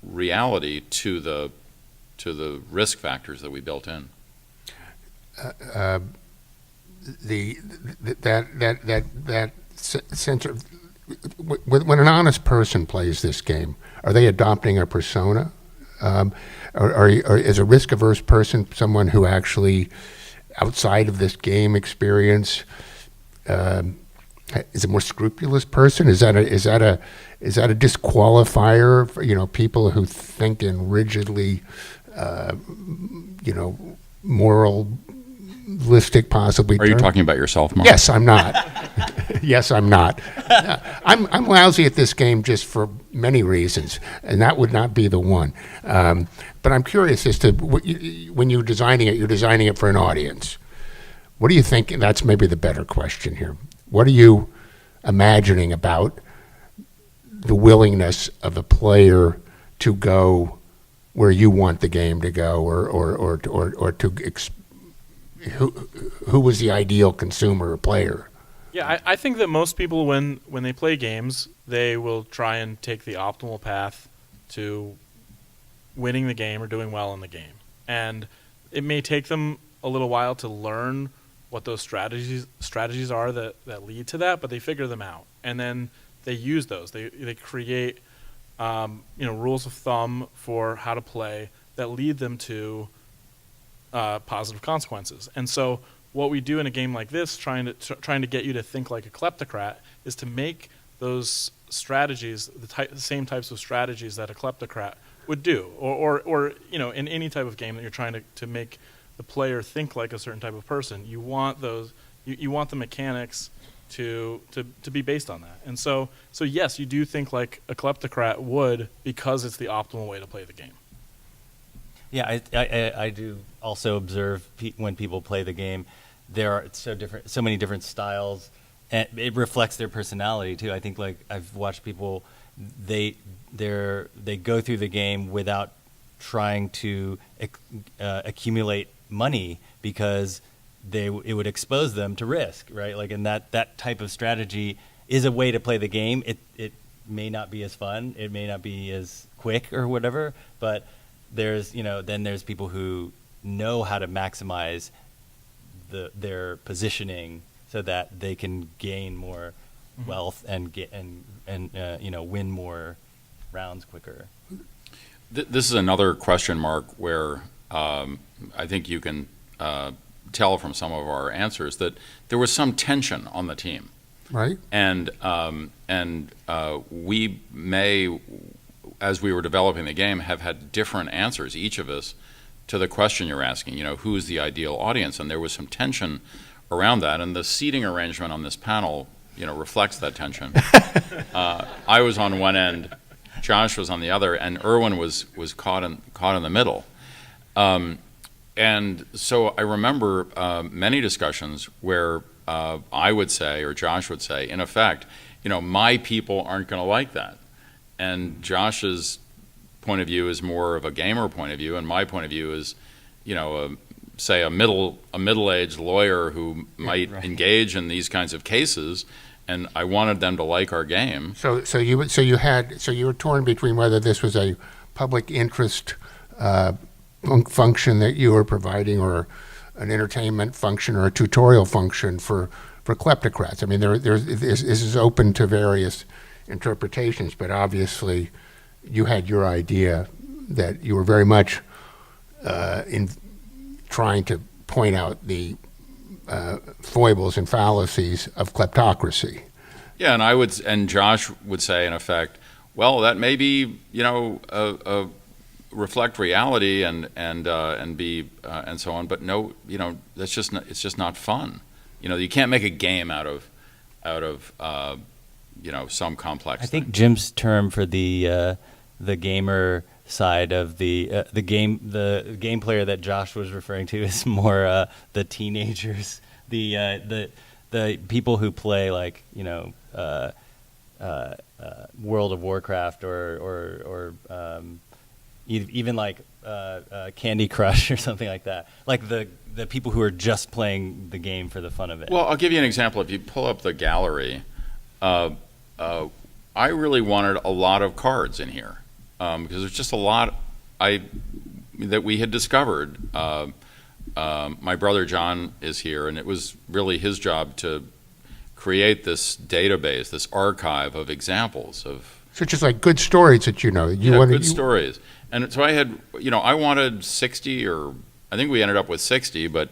[SPEAKER 3] reality to the risk factors that we built in. That
[SPEAKER 2] sense of when an honest person plays this game, are they adopting a persona? Or is a risk-averse person someone who actually, outside of this game experience, is a more scrupulous person? Is that a disqualifier for people who think in rigidly, moralistic, possibly?
[SPEAKER 3] Are you talking about yourself, Mark?
[SPEAKER 2] Yes, I'm not. Yes, I'm not. I'm lousy at this game just for many reasons, and that would not be the one. But I'm curious as to when you're designing it for an audience. What do you think? And that's maybe the better question here. What are you imagining about the willingness of a player to go where you want the game to go, or to who was the ideal consumer or player?
[SPEAKER 5] Yeah, I think that most people, when they play games, they will try and take the optimal path to winning the game or doing well in the game. And it may take them a little while to learn what those strategies are that lead to that, but they figure them out. And then they use those. They create rules of thumb for how to play that lead them to positive consequences. And so what we do in a game like this, trying to get you to think like a kleptocrat, is to make those strategies the same types of strategies that a kleptocrat would do, or in any type of game that you're trying to make the player think like a certain type of person. You want those, you want the mechanics to be based on that. And so yes, you do think like a kleptocrat would, because it's the optimal way to play the game.
[SPEAKER 4] Yeah, I do also observe when people play the game, there are so many different styles, and it reflects their personality too. I think like I've watched people, they go through the game without trying to accumulate money because it would expose them to risk, right? Like, and that type of strategy is a way to play the game. It may not be as fun, it may not be as quick or whatever, but then there's people who know how to maximize their positioning so that they can gain more wealth and win more rounds quicker.
[SPEAKER 3] This is another question mark where I think you can tell from some of our answers that there was some tension on the team.
[SPEAKER 2] Right.
[SPEAKER 3] And we may, as we were developing the game, have had different answers, each of us, to the question you're asking, who's the ideal audience? And there was some tension around that, and the seating arrangement on this panel, reflects that tension. I was on one end, Josh was on the other, and Irwin was caught in the middle. And so I remember many discussions where I would say, or Josh would say, in effect, my people aren't going to like that. And Josh's point of view is more of a gamer point of view, and my point of view is, say a middle-aged lawyer who might engage in these kinds of cases, and I wanted them to like our game.
[SPEAKER 2] So you were torn between whether this was a public interest function that you were providing, or an entertainment function, or a tutorial function for kleptocrats. I mean, this is open to various interpretations, but obviously you had your idea that you were very much in trying to point out the foibles and fallacies of kleptocracy.
[SPEAKER 3] Yeah, and Josh would say, in effect, well, that may be, reflect reality and be and so on, but no, it's just not fun. You can't make a game out of some complex.
[SPEAKER 4] I think Jim's term for the gamer side of the game player that Josh was referring to is more the teenagers, the people who play like World of Warcraft or even like Candy Crush or something like that. Like the people who are just playing the game for the fun of it.
[SPEAKER 3] Well, I'll give you an example. If you pull up the gallery, I really wanted a lot of cards in here because there's just a lot that we had discovered. My brother John is here, and it was really his job to create this database, this archive of examples of.
[SPEAKER 2] So just like good stories that
[SPEAKER 3] good stories. And so I had, I wanted 60, or I think we ended up with 60, but,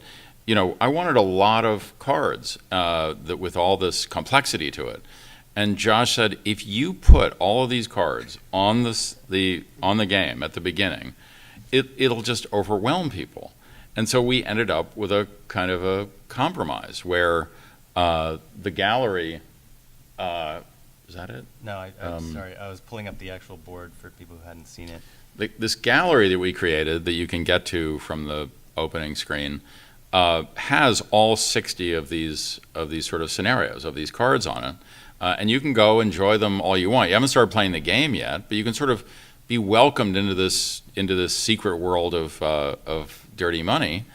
[SPEAKER 3] I wanted a lot of cards that with all this complexity to it. And Josh said, if you put all of these cards on the game at the beginning, it'll just overwhelm people. And so we ended up with a kind of a compromise where the gallery. Is that it?
[SPEAKER 4] No, I'm sorry. I was pulling up the actual board for people who hadn't seen it.
[SPEAKER 3] This gallery that we created that you can get to from the opening screen has all 60 of these sort of scenarios, of these cards on it. And you can go enjoy them all you want. You haven't started playing the game yet, but you can sort of be welcomed into this secret world of dirty money.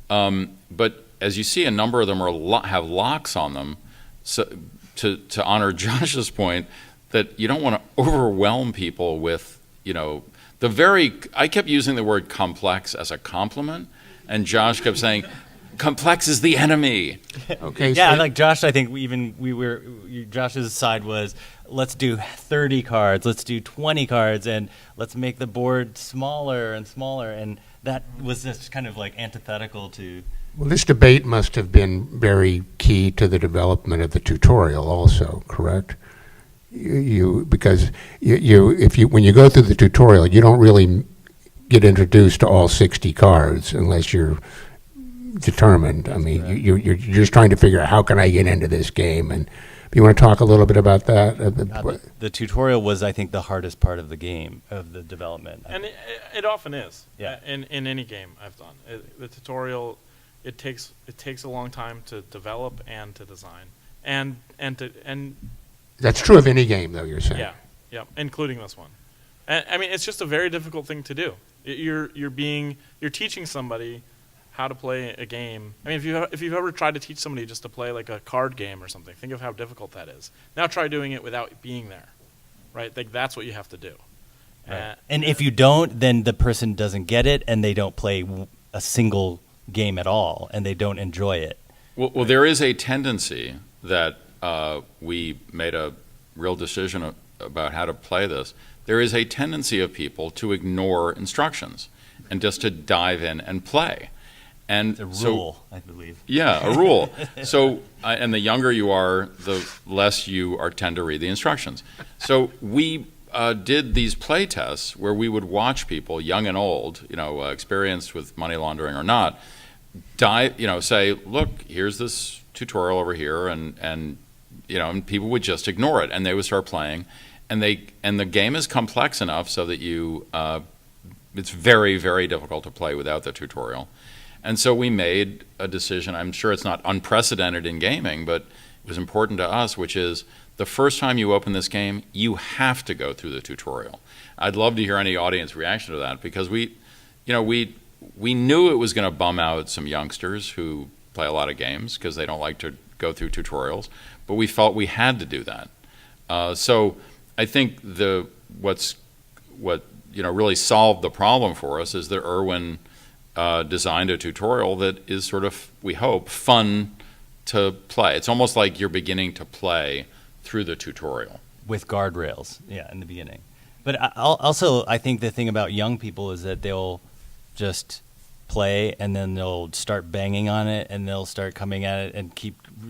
[SPEAKER 3] But as you see, a number of them have locks on them. So to honor Josh's point, that you don't want to overwhelm people with, I kept using the word complex as a compliment, and Josh kept saying, complex is the enemy.
[SPEAKER 2] Okay.
[SPEAKER 4] Yeah, like Josh, I think Josh's side was, let's do 30 cards, let's do 20 cards, and let's make the board smaller and smaller, and that was just kind of like antithetical to.
[SPEAKER 2] Well, this debate must have been very key to the development of the tutorial also, correct? Because when you go through the tutorial, you don't really get introduced to all 60 cards unless you're determined. I mean, you're just trying to figure out how can I get into this game, You want to talk a little bit about that?
[SPEAKER 4] The tutorial was, I think, the hardest part of the game, of the development.
[SPEAKER 5] And it often is.
[SPEAKER 4] Yeah.
[SPEAKER 5] In any game I've done, the tutorial, it takes a long time to develop and to design, and
[SPEAKER 2] That's true of any game, though, you're saying.
[SPEAKER 5] yeah, including this one. And I mean, it's just a very difficult thing to do. You're teaching somebody how to play a game. I mean, if you've ever tried to teach somebody just to play like a card game or something, think of how difficult that is. Now try doing it without being there, right? Like that's what you have to do.
[SPEAKER 4] Right. And if you don't, then the person doesn't get it, and they don't play a single game at all, and they don't enjoy it.
[SPEAKER 3] Well, there is a tendency that we made a real decision about how to play this. There is a tendency of people to ignore instructions and just to dive in and play. And
[SPEAKER 4] It's a rule, I believe.
[SPEAKER 3] Yeah, a rule. So, and the younger you are, the less you tend to read the instructions. So we did these play tests where we would watch people, young and old, experienced with money laundering or not, say, look, here's this tutorial over here, and people would just ignore it, and they would start playing, and the game is complex enough so that it's very, very difficult to play without the tutorial. And so we made a decision. I'm sure it's not unprecedented in gaming, but it was important to us, which is the first time you open this game, you have to go through the tutorial. I'd love to hear any audience reaction to that, because we knew it was going to bum out some youngsters who play a lot of games because they don't like to go through tutorials, but we felt we had to do that. So I think what really solved the problem for us is that Irwin designed a tutorial that is sort of, we hope, fun to play. It's almost like you're beginning to play through the tutorial.
[SPEAKER 4] With guardrails, in the beginning. But I think the thing about young people is that they'll just play, and then they'll start banging on it, and they'll start coming at it, and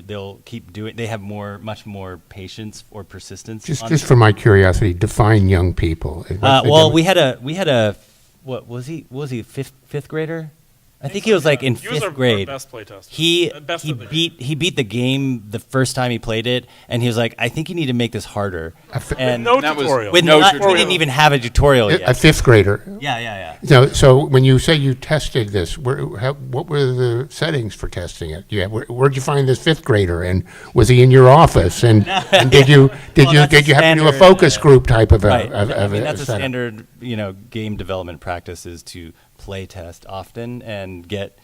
[SPEAKER 4] they'll keep doing. They have much more patience or persistence.
[SPEAKER 2] Just for my curiosity, define young people.
[SPEAKER 4] We had a what was he? Was he fifth grader? I think he was like in fifth grade.
[SPEAKER 5] Our best playtester.
[SPEAKER 4] He beat the game the first time he played it, and he was like, I think you need to make this harder.
[SPEAKER 5] And no tutorial.
[SPEAKER 4] We didn't even have a tutorial yet.
[SPEAKER 2] A fifth grader.
[SPEAKER 4] Yeah.
[SPEAKER 2] So when you say you tested this, what were the settings for testing it? Where'd you find this fifth grader, and was he in your office? And did you have to do a focus group type of
[SPEAKER 4] right.
[SPEAKER 2] I
[SPEAKER 4] mean, that's a standard game development practice, is to play test often and get.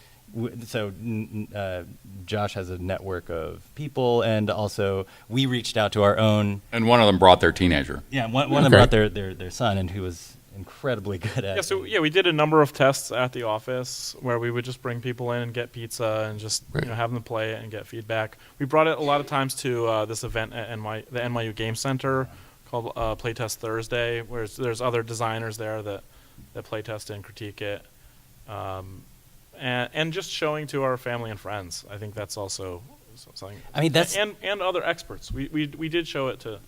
[SPEAKER 4] So Josh has a network of people, and also we reached out to our own.
[SPEAKER 3] And one of them brought their teenager.
[SPEAKER 4] Yeah, one of them brought their son, and who was incredibly good at.
[SPEAKER 5] Yeah, so we did a number of tests at the office where we would just bring people in and get pizza and just have them play it and get feedback. We brought it a lot of times to this event at the NYU Game Center called Playtest Thursday, where there's other designers there that playtest and critique it. And just showing to our family and friends. I think that's also something. I mean, that's and other experts. We did show it to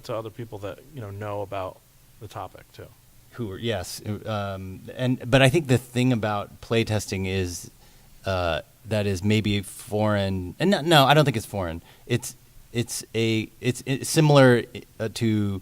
[SPEAKER 5] other people that know about the topic too.
[SPEAKER 4] But I think the thing about playtesting is that is maybe foreign. And no, I don't think it's foreign. It's similar to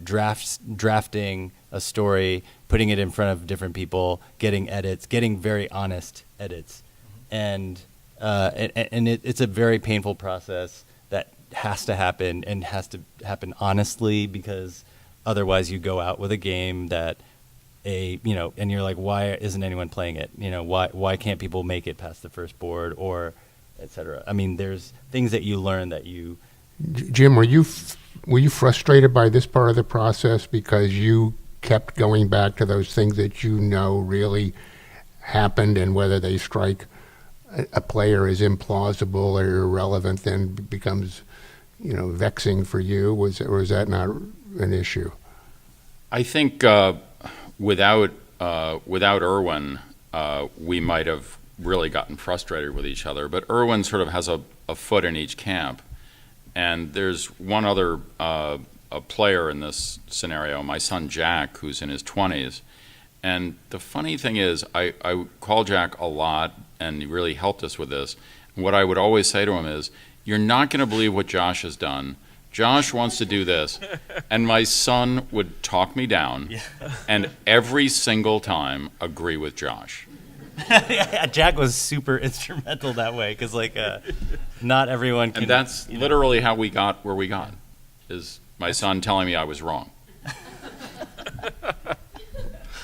[SPEAKER 4] drafting a story, putting it in front of different people, getting edits, getting very honest edits, and it's a very painful process that has to happen, and has to happen honestly, because otherwise you go out with a game that and you're like, why isn't anyone playing it? Why can't people make it past the first board, or etc. I mean, there's things that you learn that you.
[SPEAKER 2] Jim, were you frustrated by this part of the process because you kept going back to those things that really happened, and whether they strike a player as implausible or irrelevant then becomes vexing for you? Or is that not an issue?
[SPEAKER 3] I think without Irwin, we might have really gotten frustrated with each other. But Irwin sort of has a foot in each camp. And there's one other a player in this scenario, my son Jack, who's in his 20s. And the funny thing is, I call Jack a lot, and he really helped us with this. And what I would always say to him is, you're not going to believe what Josh has done. Josh wants to do this. And my son would talk me down and every single time agree with Josh.
[SPEAKER 4] Yeah, Jack was super instrumental that way because, like, not everyone can.
[SPEAKER 3] And that's literally how we got where we got, is my son telling me I was wrong.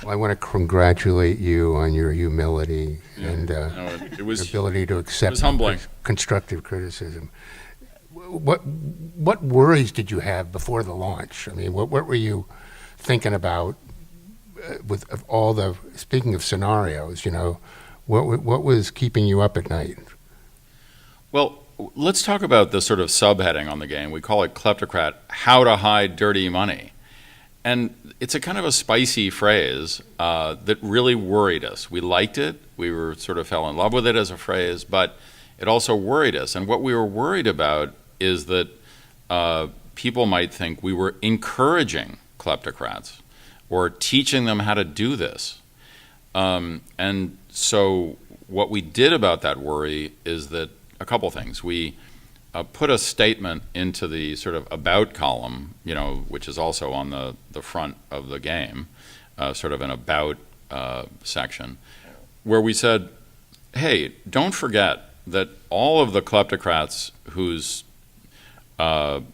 [SPEAKER 2] Well, I want to congratulate you on your humility and
[SPEAKER 3] It
[SPEAKER 2] your
[SPEAKER 3] was
[SPEAKER 2] ability to accept
[SPEAKER 3] humbling.
[SPEAKER 2] constructive criticism. What worries did you have before the launch? I mean, what were you thinking about with of all the, speaking of scenarios, what was keeping you up at night?
[SPEAKER 3] Well, let's talk about the sort of subheading on the game. We call it Kleptocrat, how to hide dirty money. And it's a kind of a spicy phrase that really worried us. We liked it. We were sort of fell in love with it as a phrase, but it also worried us. And what we were worried about is that people might think we were encouraging kleptocrats or teaching them how to do this. And so what we did about that worry is that a couple things. We put a statement into the sort of about column, which is also on the front of the game, sort of an about section, where we said, hey, don't forget that all of the kleptocrats whose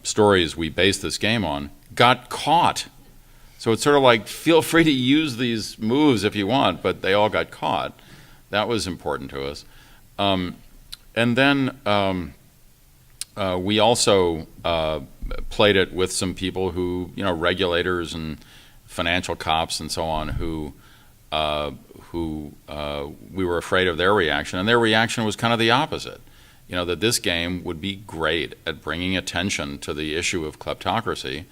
[SPEAKER 3] stories we based this game on got caught. So it's sort of like, feel free to use these moves if you want, but they all got caught. That was important to us. And then we also played it with some people who, regulators and financial cops and so on, who we were afraid of their reaction, and their reaction was kind of the opposite. That this game would be great at bringing attention to the issue of kleptocracy,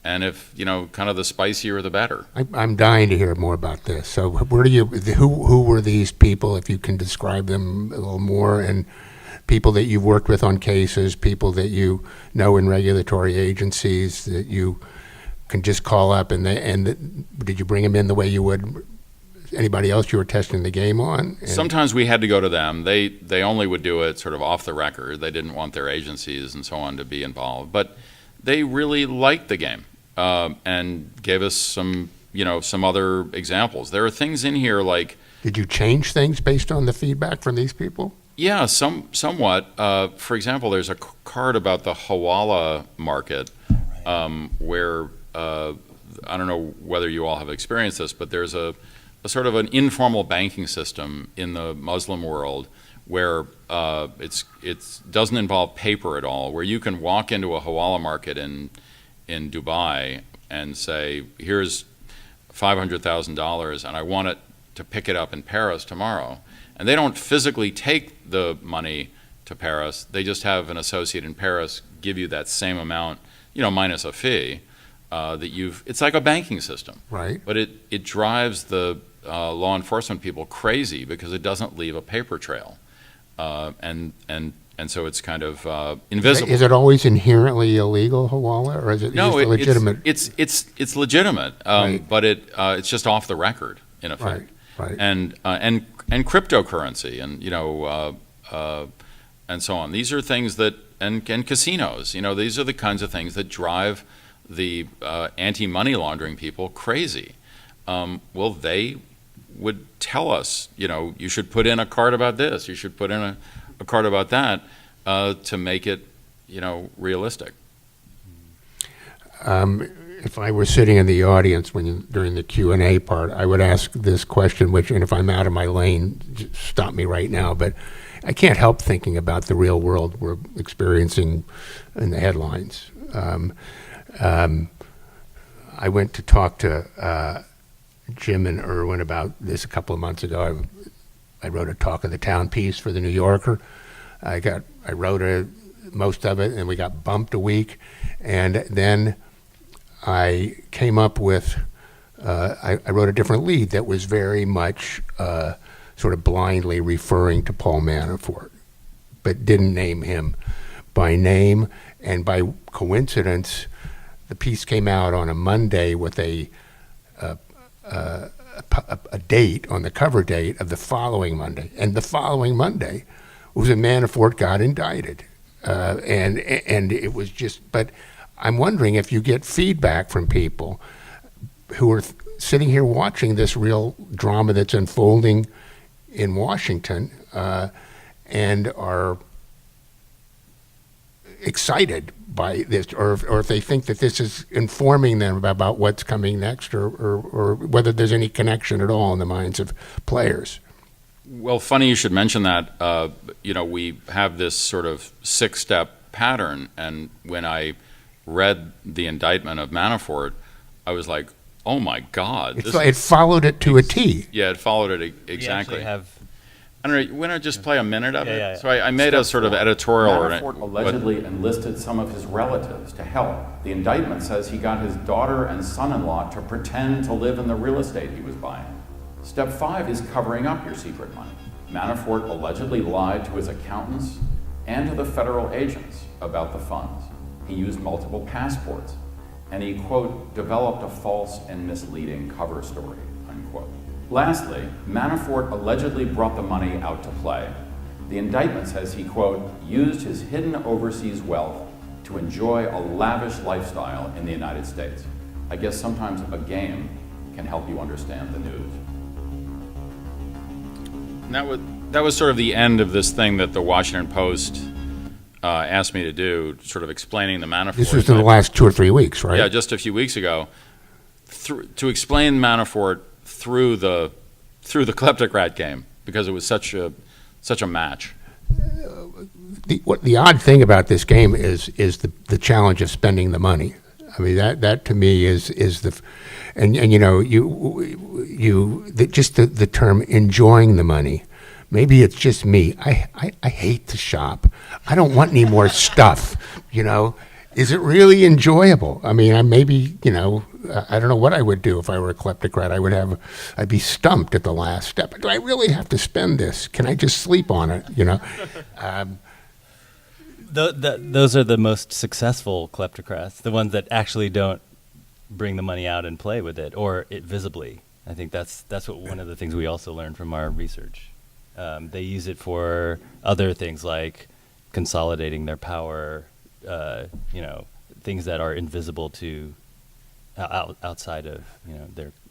[SPEAKER 3] and if, kind of the spicier the better.
[SPEAKER 2] I'm dying to hear more about this. So who were these people, if you can describe them a little more, and people that you've worked with on cases, people that you know in regulatory agencies that you can just call up, and did you bring them in the way you would anybody else you were testing the game on?
[SPEAKER 3] Sometimes we had to go to them. They only would do it sort of off the record. They didn't want their agencies and so on to be involved. But they really liked the game and gave us some other examples. There are things in here like...
[SPEAKER 2] Did you change things based on the feedback from these people?
[SPEAKER 3] Yeah, somewhat. For example, there's a card about the Hawala market where, I don't know whether you all have experienced this, but there's a sort of an informal banking system in the Muslim world where it doesn't involve paper at all, where you can walk into a Hawala market in Dubai and say, here's $500,000 and I want it to pick it up in Paris tomorrow. And they don't physically take the money to Paris. They just have an associate in Paris give you that same amount, minus a fee, it's like a banking system.
[SPEAKER 2] Right.
[SPEAKER 3] But it drives the law enforcement people crazy because it doesn't leave a paper trail. And so it's kind of invisible.
[SPEAKER 2] Is it always inherently illegal, Hawala, or is it
[SPEAKER 3] No,
[SPEAKER 2] just legitimate?
[SPEAKER 3] It's legitimate,
[SPEAKER 2] Right.
[SPEAKER 3] but it's just off the record in effect.
[SPEAKER 2] Right.
[SPEAKER 3] And cryptocurrency and so on. These are things that and casinos. These are the kinds of things that drive the anti-money laundering people crazy. Well, they would tell us, you should put in a card about this. You should put in a card about that to make it, realistic.
[SPEAKER 2] If I were sitting in the audience during the Q&A part, I would ask this question, and if I'm out of my lane, just stop me right now, but I can't help thinking about the real world we're experiencing in the headlines. I went to talk to Jim and Irwin about this a couple of months ago. I wrote a talk of the town piece for the New Yorker. I wrote most of it, and we got bumped a week, and then I came up with, I wrote a different lead that was very much sort of blindly referring to Paul Manafort, but didn't name him by name. And by coincidence, the piece came out on a Monday with a date on the cover date of the following Monday. And the following Monday was when Manafort got indicted. and it was just. But I'm wondering if you get feedback from people who are sitting here watching this real drama that's unfolding in Washington, and are excited by this, or if they think that this is informing them about what's coming next, or whether there's any connection at all in the minds of players.
[SPEAKER 3] Well, funny you should mention that. We have this sort of 6-step pattern, and when I read the indictment of Manafort, I was like, oh my God.
[SPEAKER 2] It followed it to a T.
[SPEAKER 3] Yeah, it followed it exactly.
[SPEAKER 4] We actually have.
[SPEAKER 3] I don't know, you want to just play a minute of it?
[SPEAKER 4] Yeah.
[SPEAKER 3] So I made a sort of editorial.
[SPEAKER 6] Manafort allegedly enlisted some of his relatives to help. The indictment says he got his daughter and son-in-law to pretend to live in the real estate he was buying. Step 5 is covering up your secret money. Manafort allegedly lied to his accountants and to the federal agents about the funds. He used multiple passports, and he, quote, developed a false and misleading cover story, unquote. Lastly, Manafort allegedly brought the money out to play. The indictment says he, quote, used his hidden overseas wealth to enjoy a lavish lifestyle in the United States. I guess sometimes a game can help you understand the news.
[SPEAKER 3] And that was sort of the end of this thing that the Washington Post asked me to do, sort of explaining the Manafort.
[SPEAKER 2] This was in the last 2 or 3 weeks, right?
[SPEAKER 3] Yeah, just a few weeks ago. To explain Manafort through the Kleptocrat game, because it was such a match.
[SPEAKER 2] The odd thing about this game is the challenge of spending the money. I mean, that to me is the, and just the term enjoying the money. Maybe it's just me. I hate to shop. I don't want any more stuff. Is it really enjoyable? I mean, I don't know what I would do if I were a kleptocrat. I'd be stumped at the last step. Do I really have to spend this? Can I just sleep on it?
[SPEAKER 4] Those are the most successful kleptocrats, the ones that actually don't bring the money out and play with it, or it visibly. I think that's what one of the things we also learned from our research. They use it for other things like consolidating their power, things that are invisible to outside of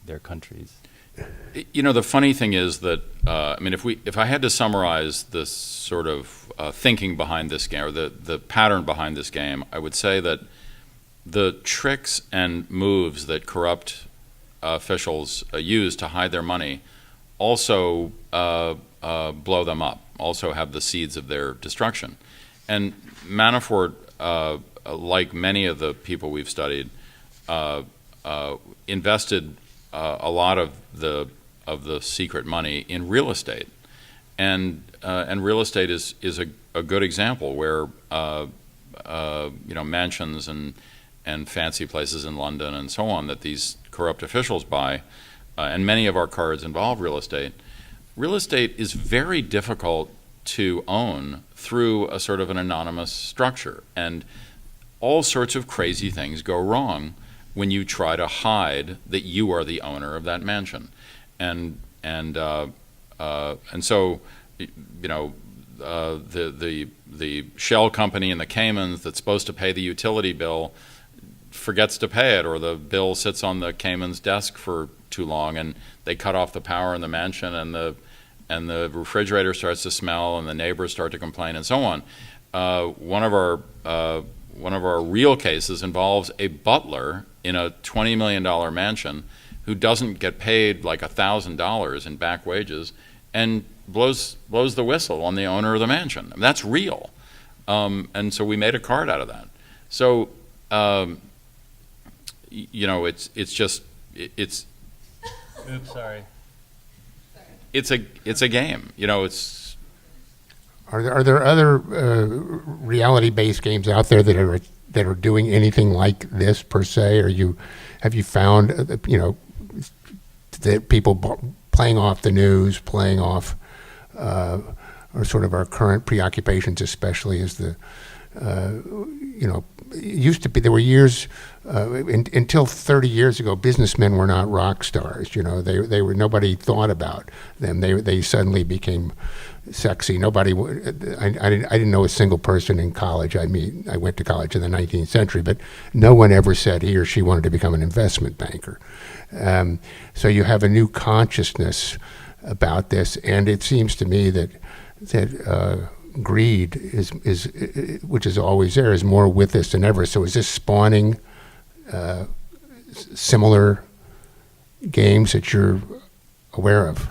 [SPEAKER 4] their countries.
[SPEAKER 3] The funny thing is that if I had to summarize this sort of thinking behind this game, or the pattern behind this game, I would say that the tricks and moves that corrupt officials use to hide their money also blow them up, also have the seeds of their destruction. And Manafort, like many of the people we've studied, invested a lot of the secret money in real estate, and real estate is a good example where mansions and fancy places in London and so on that these corrupt officials buy, and many of our cards involve real estate. Real estate is very difficult to own through a sort of an anonymous structure, and all sorts of crazy things go wrong when you try to hide that you are the owner of that mansion, and so the shell company in the Caymans that's supposed to pay the utility bill forgets to pay it, or the bill sits on the Cayman's desk for too long, and they cut off the power in the mansion, and the refrigerator starts to smell, and the neighbors start to complain, and so on. One of our real cases involves a butler in a $20 million mansion who doesn't get paid like $1,000 in back wages and blows the whistle on the owner of the mansion. And that's real. And so we made a card out of that. So, it's
[SPEAKER 4] Oops, sorry.
[SPEAKER 3] It's a game.
[SPEAKER 2] Are there other reality-based games out there that are doing anything like this per se? Or have you found that people playing off the news, playing off or sort of our current preoccupations, especially as it used to be, there were years until 30 years ago, businessmen were not rock stars. They were, nobody thought about them. They suddenly became sexy. Nobody, I didn't know a single person in college. I went to college in the 19th century, but no one ever said he or she wanted to become an investment banker. So you have a new consciousness about this, and it seems to me that greed is which is always there, is more with us than ever. So is this spawning similar games that you're aware of?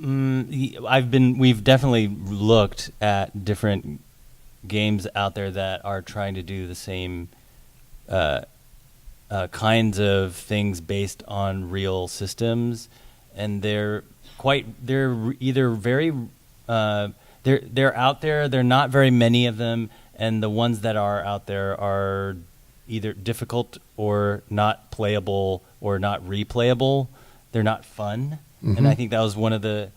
[SPEAKER 4] We've definitely looked at different games out there that are trying to do the same kinds of things based on real systems, and they're either very they're out there. They're not very many of them, and the ones that are out there are either difficult or not playable or not replayable. They're not fun. And I think that was one of the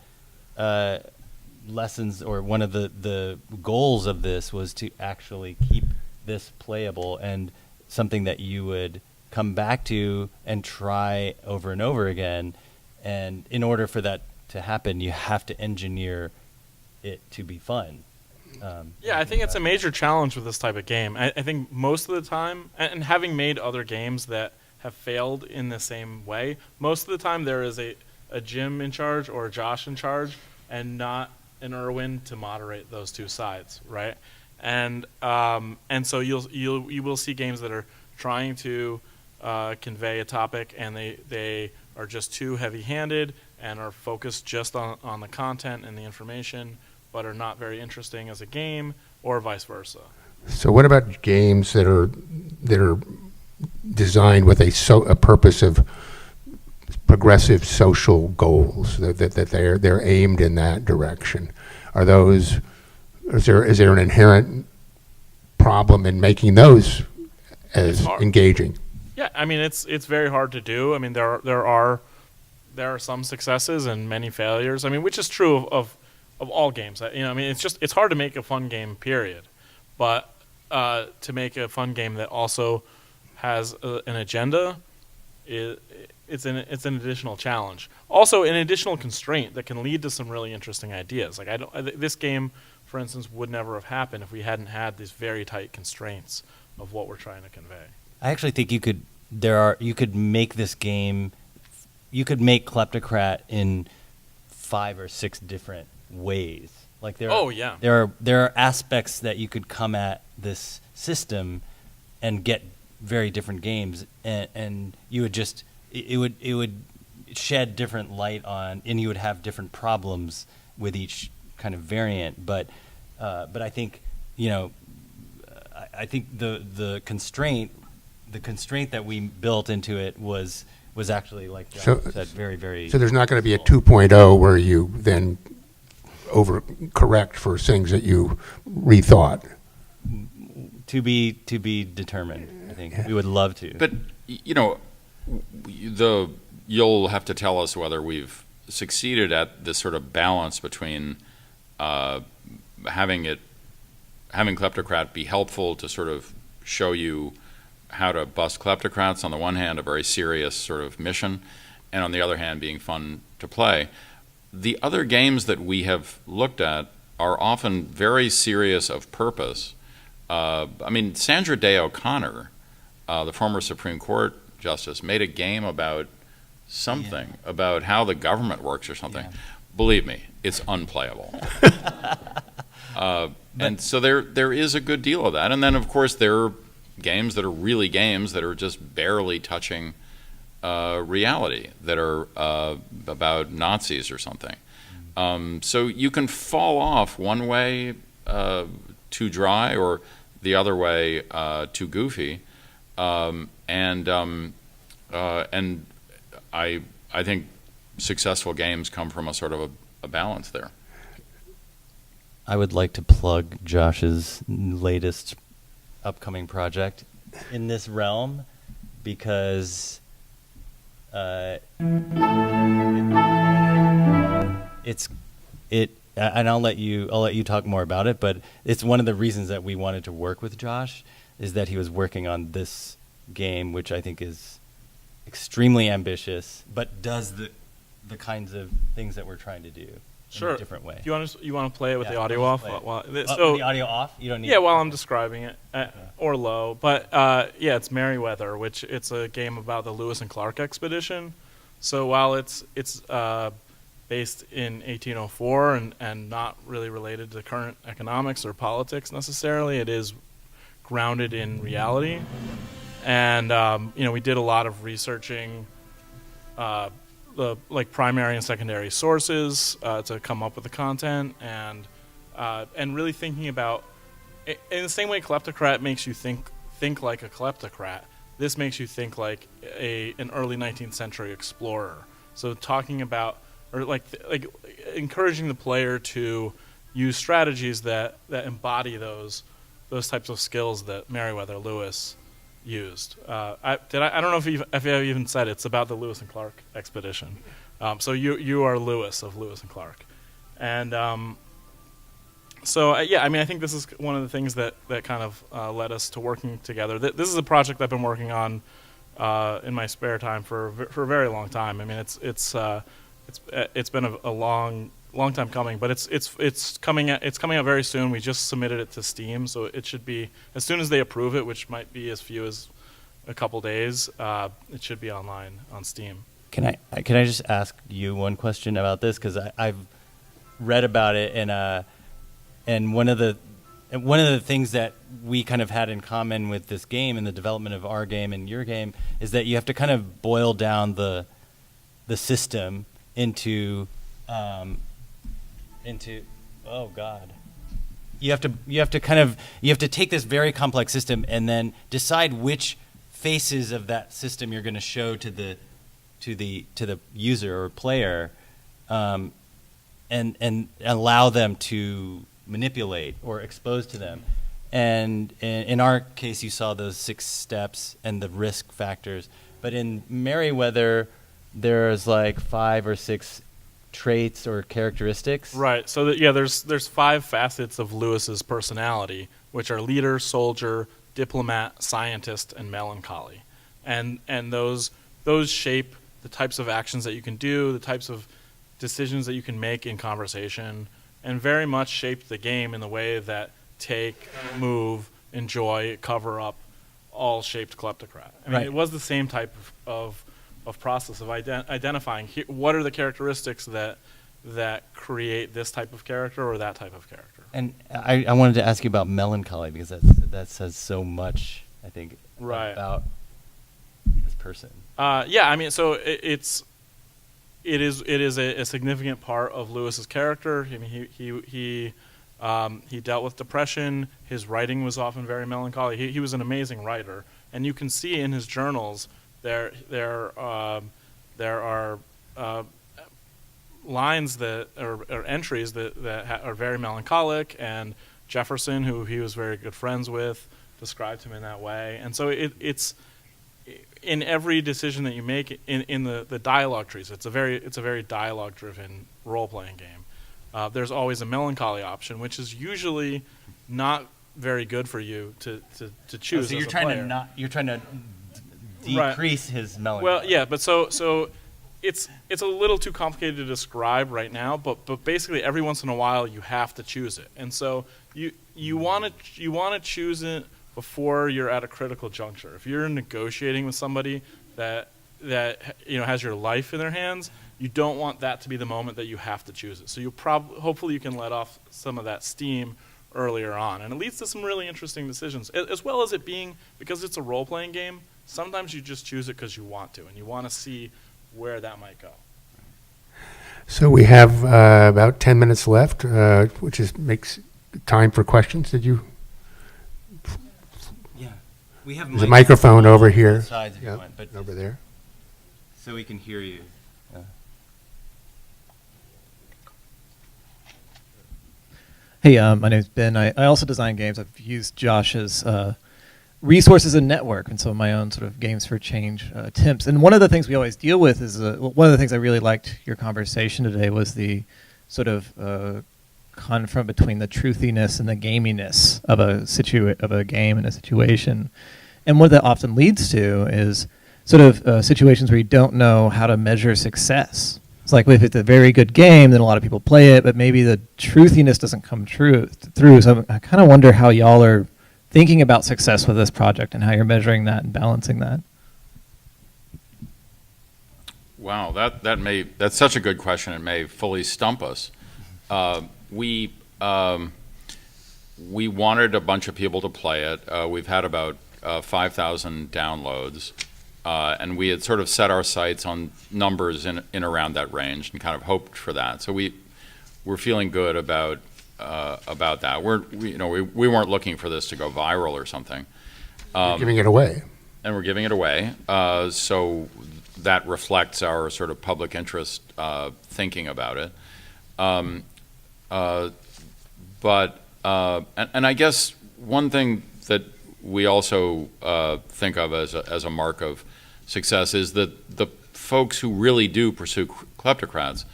[SPEAKER 4] lessons, or one of the goals of this, was to actually keep this playable and something that you would come back to and try over and over again. And in order for that to happen, you have to engineer it to be fun.
[SPEAKER 5] I think it's a major challenge with this type of game. I think most of the time, and having made other games that have failed in the same way, most of the time there is a Jim in charge or a Josh in charge, and not an Irwin to moderate those two sides, right? And so you will see games that are trying to convey a topic, and they are just too heavy-handed and are focused just on the content and the information, but are not very interesting as a game, or vice versa.
[SPEAKER 2] So what about games that are designed with a purpose of progressive social goals, that they're aimed in that direction? Are those, is there an inherent problem in making those as engaging?
[SPEAKER 5] Yeah, I mean it's very hard to do. I mean there are some successes and many failures. I mean, which is true of all games. I mean, it's hard to make a fun game, period. But to make a fun game that also has an agenda, it's an additional challenge. Also, an additional constraint that can lead to some really interesting ideas. Like this game, for instance, would never have happened if we hadn't had these very tight constraints of what we're trying to convey.
[SPEAKER 4] I actually think you could make this game. You could make Kleptocrat in 5 or 6 different ways. Like there are aspects that you could come at this system and get very different games, and you would just it would shed different light on, and you would have different problems with each kind of variant. But I think I think the constraint that we built into it was actually, like John said, very, very.
[SPEAKER 2] So there's not going to be a 2.0 where you then overcorrect for things that you rethought.
[SPEAKER 4] To be determined. I think we would love to.
[SPEAKER 3] But you'll have to tell us whether we've succeeded at this sort of balance between having Kleptocrat be helpful to sort of show you how to bust kleptocrats on the one hand, a very serious sort of mission, and on the other hand, being fun to play. The other games that we have looked at are often very serious of purpose. I mean, Sandra Day O'Connor, the former Supreme Court justice, made a game about something, about how the government works or something. Yeah. Believe me, it's unplayable. And so there is a good deal of that. And then, of course, there are games that are really games that are just barely touching reality, that are about Nazis or something. So you can fall off one way too dry, or the other way too goofy, and I think successful games come from a sort of a balance there.
[SPEAKER 4] I would like to plug Josh's latest upcoming project in this realm, because and I'll let you talk more about it, but it's one of the reasons that we wanted to work with Josh, is that he was working on this game, which I think is extremely ambitious, but does the kinds of things that we're trying to do. in a different way.
[SPEAKER 5] Do you want to play it with
[SPEAKER 4] Yeah,
[SPEAKER 5] the audio
[SPEAKER 4] let's
[SPEAKER 5] off?
[SPEAKER 4] play it.
[SPEAKER 5] While-
[SPEAKER 4] With the audio off? You don't need
[SPEAKER 5] yeah, while I'm describing it, or low. But yeah, it's Merryweather, which it's a game about the Lewis and Clark expedition. So while it's based in 1804 and not really related to current economics or politics necessarily, it is grounded in reality. And we did a lot of researching the primary and secondary sources to come up with the content, and really thinking about, in the same way Kleptocrat makes you think like a kleptocrat, this makes you think like an early 19th century explorer. So talking about, or like encouraging the player to use strategies that embody those types of skills that Merriweather Lewis used. I don't know if I've even said it's about the Lewis and Clark expedition. So you are Lewis of Lewis and Clark, and I think this is one of the things that kind of led us to working together. This is a project I've been working on in my spare time for a very long time. I mean, it's been a long time coming, but it's coming out very soon. We just submitted it to Steam, so it should be, as soon as they approve it, which might be as few as a couple days, it should be online on Steam.
[SPEAKER 4] Can I just ask you one question about this, because I've read about it, and one of the things that we kind of had in common with this game and the development of our game and your game is that you have to kind of boil down the system into oh god, you have to take this very complex system and then decide which faces of that system you're going to show to the user or player, and allow them to manipulate or expose to them. And in our case, you saw those 6 steps and the risk factors. But in Merriweather, there's like 5 or 6 traits or characteristics.
[SPEAKER 5] Right. So there's 5 facets of Lewis's personality, which are leader, soldier, diplomat, scientist, and melancholy. And those shape the types of actions that you can do, the types of decisions that you can make in conversation, and very much shaped the game in the way that take, move, enjoy, cover up all shaped Kleptocrat. I mean,
[SPEAKER 4] Right.
[SPEAKER 5] It was the same type of process of identifying what are the characteristics that create this type of character or that type of character.
[SPEAKER 4] And I wanted to ask you about melancholy, because that says so much, I think,
[SPEAKER 5] Right.
[SPEAKER 4] about this person.
[SPEAKER 5] I mean, so it is a significant part of Lewis's character. I mean, he dealt with depression. His writing was often very melancholy. He was an amazing writer, and you can see in his journals there are lines that or entries that are very melancholic. And Jefferson, who he was very good friends with, described him in that way. And so it's in every decision that you make in the dialogue trees. It's a very dialogue driven role playing game. There's always a melancholy option, which is usually not very good for you to choose.
[SPEAKER 4] So
[SPEAKER 5] as
[SPEAKER 4] you're
[SPEAKER 5] a
[SPEAKER 4] trying
[SPEAKER 5] player.
[SPEAKER 4] to decrease his melancholy.
[SPEAKER 5] Well, yeah, but so it's a little too complicated to describe right now. But basically, every once in a while, you have to choose it, and so you want to choose it before you're at a critical juncture. If you're negotiating with somebody that has your life in their hands, you don't want that to be the moment that you have to choose it. So hopefully you can let off some of that steam earlier on, and it leads to some really interesting decisions, as well as it being, because it's a role-playing game, sometimes you just choose it because you want to, and you want to see where that might go.
[SPEAKER 2] So we have about 10 minutes left, which makes time for questions. Did you?
[SPEAKER 4] Yeah, we have
[SPEAKER 2] There's a microphone over here.
[SPEAKER 4] Sides if you
[SPEAKER 2] Yep,
[SPEAKER 4] want, but
[SPEAKER 2] over there.
[SPEAKER 4] so we can hear you.
[SPEAKER 7] Hey, my name's Ben. I also design games. I've used Josh's resources and network and some of my own sort of games for change attempts. And one of the things we always deal with is one of the things I really liked your conversation today was the sort of confront between the truthiness and the gaminess of a game and a situation. And what that often leads to is sort of situations where you don't know how to measure success. It's like if it's a very good game, then a lot of people play it, but maybe the truthiness doesn't come through. So I kind of wonder how y'all are thinking about success with this project and how you're measuring that and balancing that.
[SPEAKER 3] Wow, that's such a good question. It may fully stump us. We wanted a bunch of people to play it. We've had about 5,000 downloads, and we had sort of set our sights on numbers in around that range and kind of hoped for that. So we're feeling good about that. We weren't looking for this to go viral or something.
[SPEAKER 2] You're giving it away.
[SPEAKER 3] And we're giving it away. So that reflects our sort of public interest thinking about it. But I guess one thing that we also think of as a mark of success is that the folks who really do pursue kleptocrats,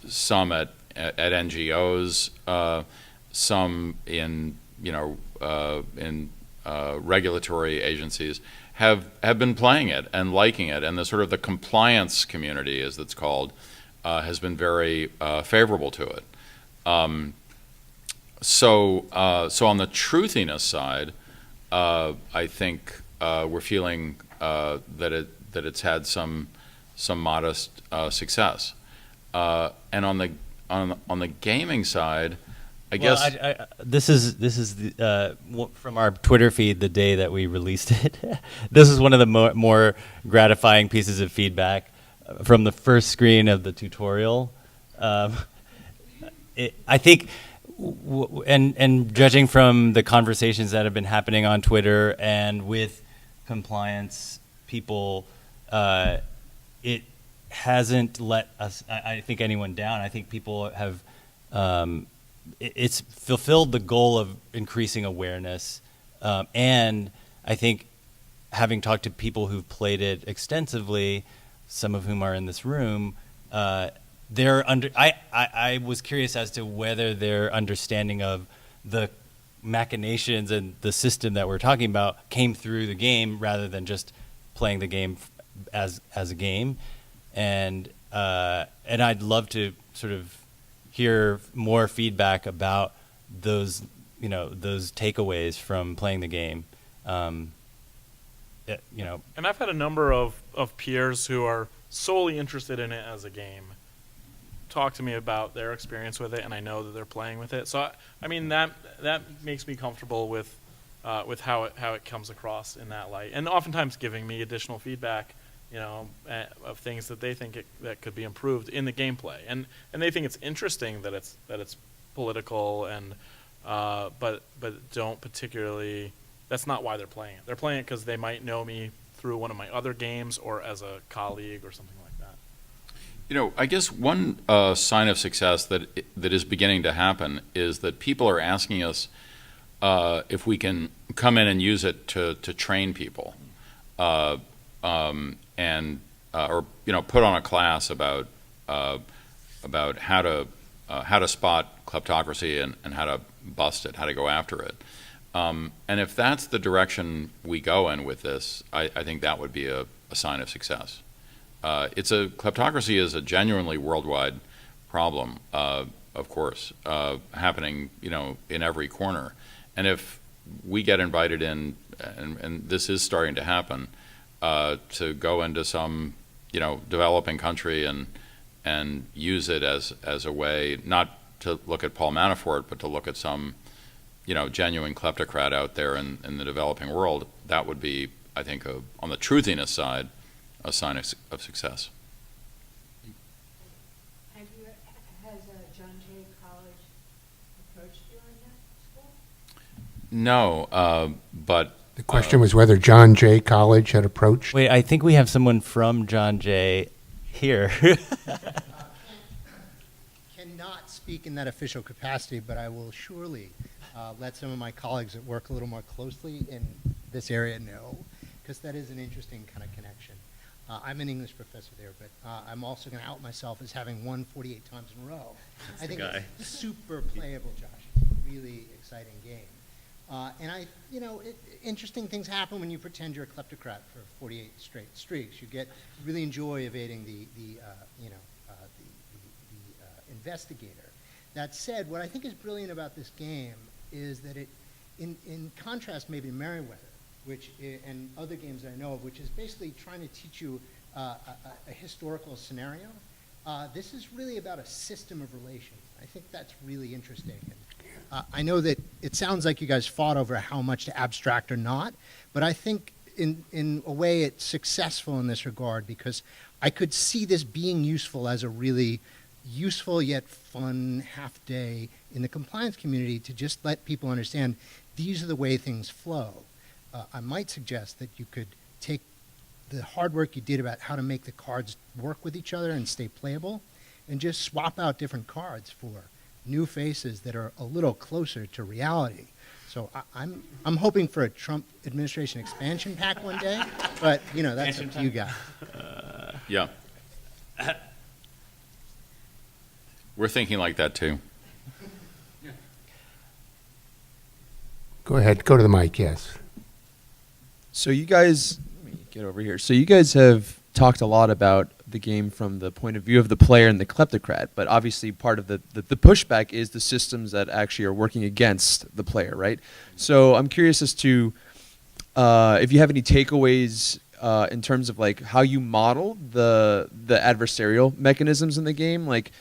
[SPEAKER 3] some at NGOs, some in regulatory agencies, have been playing it and liking it, and the sort of the compliance community, as it's called, has been very favorable to it. So on the truthiness side, I think we're feeling that it's had some modest success, and on the gaming side, I guess
[SPEAKER 4] this is from our Twitter feed the day that we released it. This is one of the more gratifying pieces of feedback from the first screen of the tutorial. I think, and judging from the conversations that have been happening on Twitter and with compliance people, it hasn't let us, I think, anyone down. I think people have. It's fulfilled the goal of increasing awareness, and I think, having talked to people who've played it extensively, some of whom are in this room, they're under. I was curious as to whether their understanding of the machinations and the system that we're talking about came through the game rather than just playing the game as a game, and I'd love to sort of hear more feedback about those takeaways from playing the game.
[SPEAKER 5] And I've had a number of peers who are solely interested in it as a game talk to me about their experience with it, and I know that they're playing with it. So I mean that makes me comfortable with how it comes across in that light, and oftentimes giving me additional feedback, of things that they think that could be improved in the gameplay, and they think it's interesting that it's political and but don't particularly. That's not why they're playing it. They're playing it because they might know me through one of my other games or as a colleague or something like that.
[SPEAKER 3] I guess one sign of success that is beginning to happen is that people are asking us if we can come in and use it to train people. And put on a class about how to spot kleptocracy and how to bust it, how to go after it. And if that's the direction we go in with this, I think that would be a sign of success. Kleptocracy is a genuinely worldwide problem, of course, happening in every corner. And if we get invited in, and this is starting to happen, to go into some developing country and use it as a way not to look at Paul Manafort, but to look at some genuine kleptocrat out there in the developing world, that would be, I think, on the truthiness side, a sign of success.
[SPEAKER 8] Has John Jay College approached you on that school?
[SPEAKER 3] No, but
[SPEAKER 2] The question was whether John Jay College had approached.
[SPEAKER 4] Wait, I think we have someone from John Jay here.
[SPEAKER 9] Cannot speak in that official capacity, but I will surely let some of my colleagues that work a little more closely in this area know, because that is an interesting kind of connection. I'm an English professor there, but I'm also going to out myself as having won 48 times in a row. I think it's super playable, Josh. It's a really exciting game. Interesting things happen when you pretend you're a kleptocrat for 48 straight streaks. You really enjoy evading the investigator. That said, what I think is brilliant about this game is that it, in contrast maybe to Merriweather, and other games that I know of, which is basically trying to teach you a historical scenario, this is really about a system of relations. I think that's really interesting. And, I know that it sounds like you guys fought over how much to abstract or not, but I think in a way it's successful in this regard, because I could see this being useful as a really useful yet fun half day in the compliance community to just let people understand these are the way things flow. I might suggest that you could take the hard work you did about how to make the cards work with each other and stay playable, and just swap out different cards for new faces that are a little closer to reality. So I'm hoping for a Trump administration expansion pack one day, but that's up to you guys.
[SPEAKER 3] Yeah. We're thinking like that too.
[SPEAKER 2] Go ahead, go to the mic, yes.
[SPEAKER 10] So you guys, let me get over here. So you guys have talked a lot about the game from the point of view of the player and the kleptocrat, but obviously part of the pushback is the systems that actually are working against the player, right? So I'm curious as to if you have any takeaways in terms of like how you model the adversarial mechanisms in the game. Like,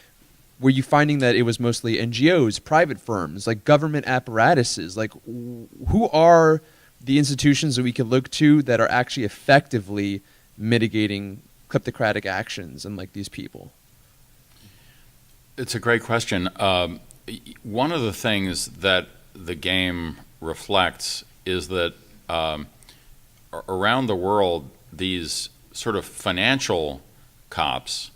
[SPEAKER 10] were you finding that it was mostly NGOs, private firms, like government apparatuses? Like, who are the institutions that we could look to that are actually effectively mitigating kleptocratic actions and like these people?
[SPEAKER 3] It's a great question. One of the things that the game reflects is that around the world, these sort of financial cops,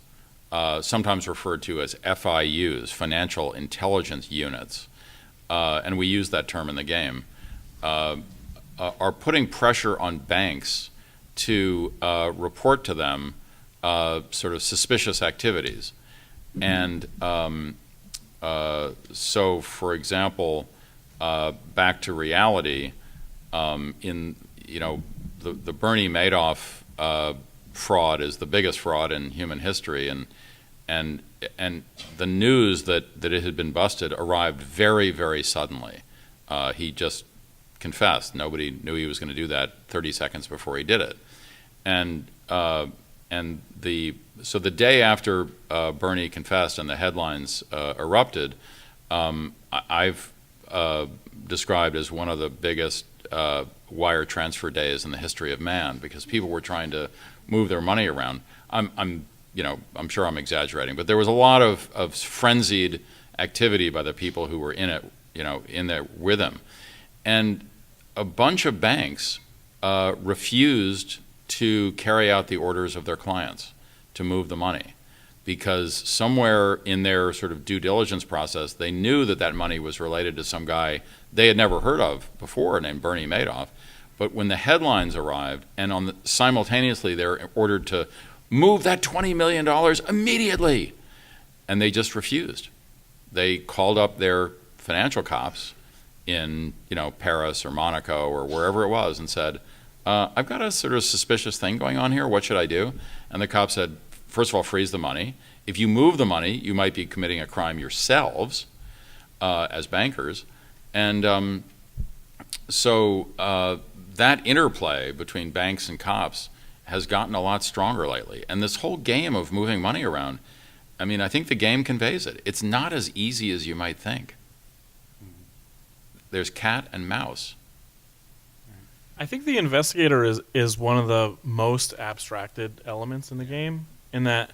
[SPEAKER 3] sometimes referred to as FIUs, financial intelligence units, and we use that term in the game, are putting pressure on banks to report to them sort of suspicious activities. And so, for example, back to reality, in the Bernie Madoff fraud is the biggest fraud in human history, and the news that it had been busted arrived very, very suddenly. He just confessed. Nobody knew he was going to do that 30 seconds before he did it, so the day after Bernie confessed and the headlines erupted, I've described as one of the biggest wire transfer days in the history of man, because people were trying to move their money around. I'm sure I'm exaggerating, but there was a lot of frenzied activity by the people who were in it, in there with him, and a bunch of banks refused to carry out the orders of their clients to move the money, because somewhere in their sort of due diligence process, they knew that money was related to some guy they had never heard of before named Bernie Madoff. But when the headlines arrived, and simultaneously they were ordered to move that $20 million immediately, and they just refused. They called up their financial cops in Paris or Monaco or wherever it was and said, I've got a sort of suspicious thing going on here. What should I do? And the cop said, first of all, freeze the money. If you move the money, you might be committing a crime yourselves as bankers. And so that interplay between banks and cops has gotten a lot stronger lately. And this whole game of moving money around, I think the game conveys it. It's not as easy as you might think. There's cat and mouse.
[SPEAKER 5] I think the investigator is one of the most abstracted elements in the game, in that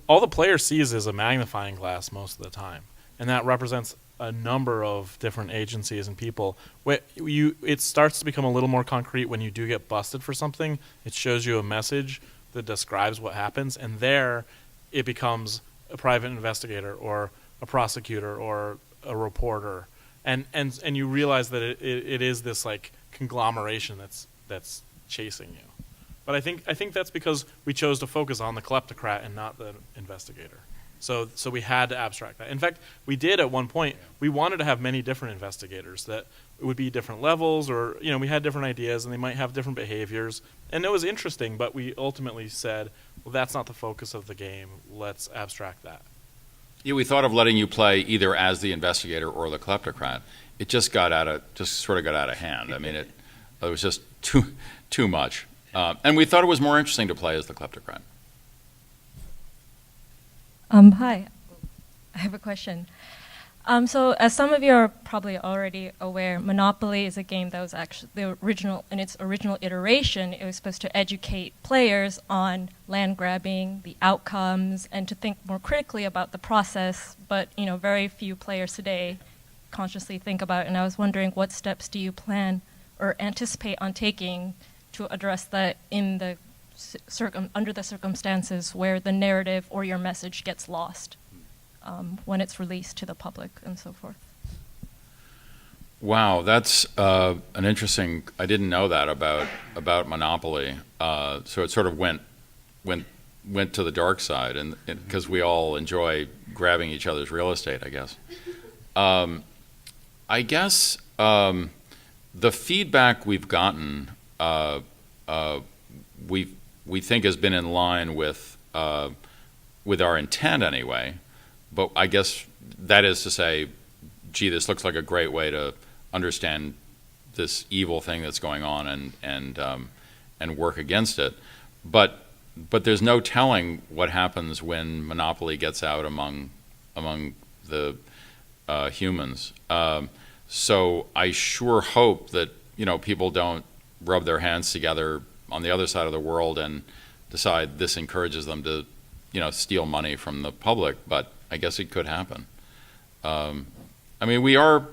[SPEAKER 5] all the player sees is a magnifying glass most of the time, and that represents a number of different agencies and people. It starts to become a little more concrete when you do get busted for something. It shows you a message that describes what happens, and there it becomes a private investigator or a prosecutor or a reporter, and you realize that it is this like conglomeration that's chasing you. But I think that's because we chose to focus on the kleptocrat and not the investigator. So we had to abstract that. In fact, we did at one point. We wanted to have many different investigators that it would be different levels, or we had different ideas, and they might have different behaviors. And it was interesting, but we ultimately said, well, that's not the focus of the game. Let's abstract that.
[SPEAKER 3] Yeah, we thought of letting you play either as the investigator or the kleptocrat. It just sort of got out of hand. I mean, it was just too much. And we thought it was more interesting to play as the kleptocrat.
[SPEAKER 11] Hi, I have a question. So as some of you are probably already aware, Monopoly is a game that was actually in its original iteration, it was supposed to educate players on land grabbing, the outcomes, and to think more critically about the process, but very few players today consciously think about it, and I was wondering what steps do you plan or anticipate on taking to address that in the under the circumstances where the narrative or your message gets lost when it's released to the public and so forth.
[SPEAKER 3] Wow, that's an interesting. I didn't know that about Monopoly. So it sort of went to the dark side, and because we all enjoy grabbing each other's real estate, I guess. I guess the feedback we've gotten, we think has been in line with our intent anyway. But I guess that is to say, gee, this looks like a great way to understand this evil thing that's going on and work against it. But there's no telling what happens when Monopoly gets out among the humans. So I sure hope that people don't rub their hands together on the other side of the world and decide this encourages them to steal money from the public. But I guess it could happen. I mean, we are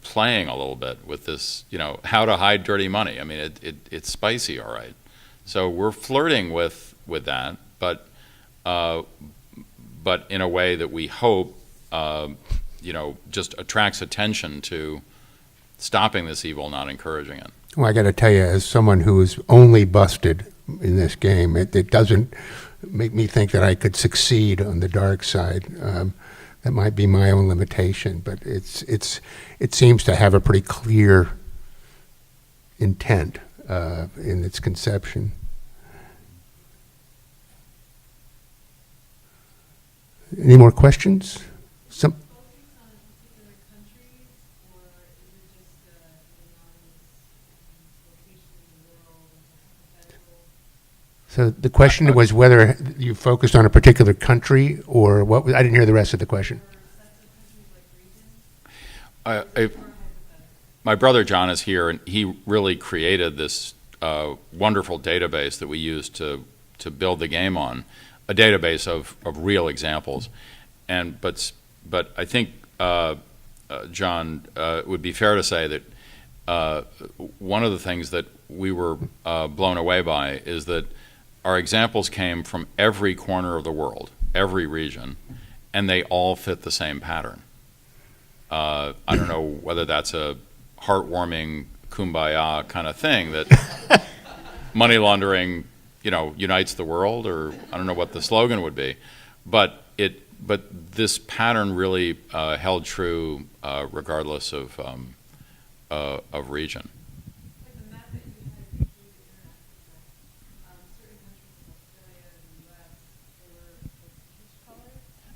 [SPEAKER 3] playing a little bit with this how to hide dirty money. I mean, it's spicy, all right. So we're flirting with that, but in a way that we hope just attracts attention to stopping this evil, not encouraging it.
[SPEAKER 2] Well, I got to tell you, as someone who is only busted in this game, it doesn't make me think that I could succeed on the dark side. That might be my own limitation, but it seems to have a pretty clear intent in its conception. Any more questions? Some. So the question was whether you focused on a particular country or what? I didn't hear the rest of the question.
[SPEAKER 3] My brother John is here, and he really created this wonderful database that we use to build the game on, a database of real examples. But I think, John, it would be fair to say that one of the things that we were blown away by is that our examples came from every corner of the world, every region, and they all fit the same pattern. I don't know whether that's a heartwarming kumbaya kind of thing, that money laundering, unites the world, or I don't know what the slogan would be, but this pattern really held true regardless of region.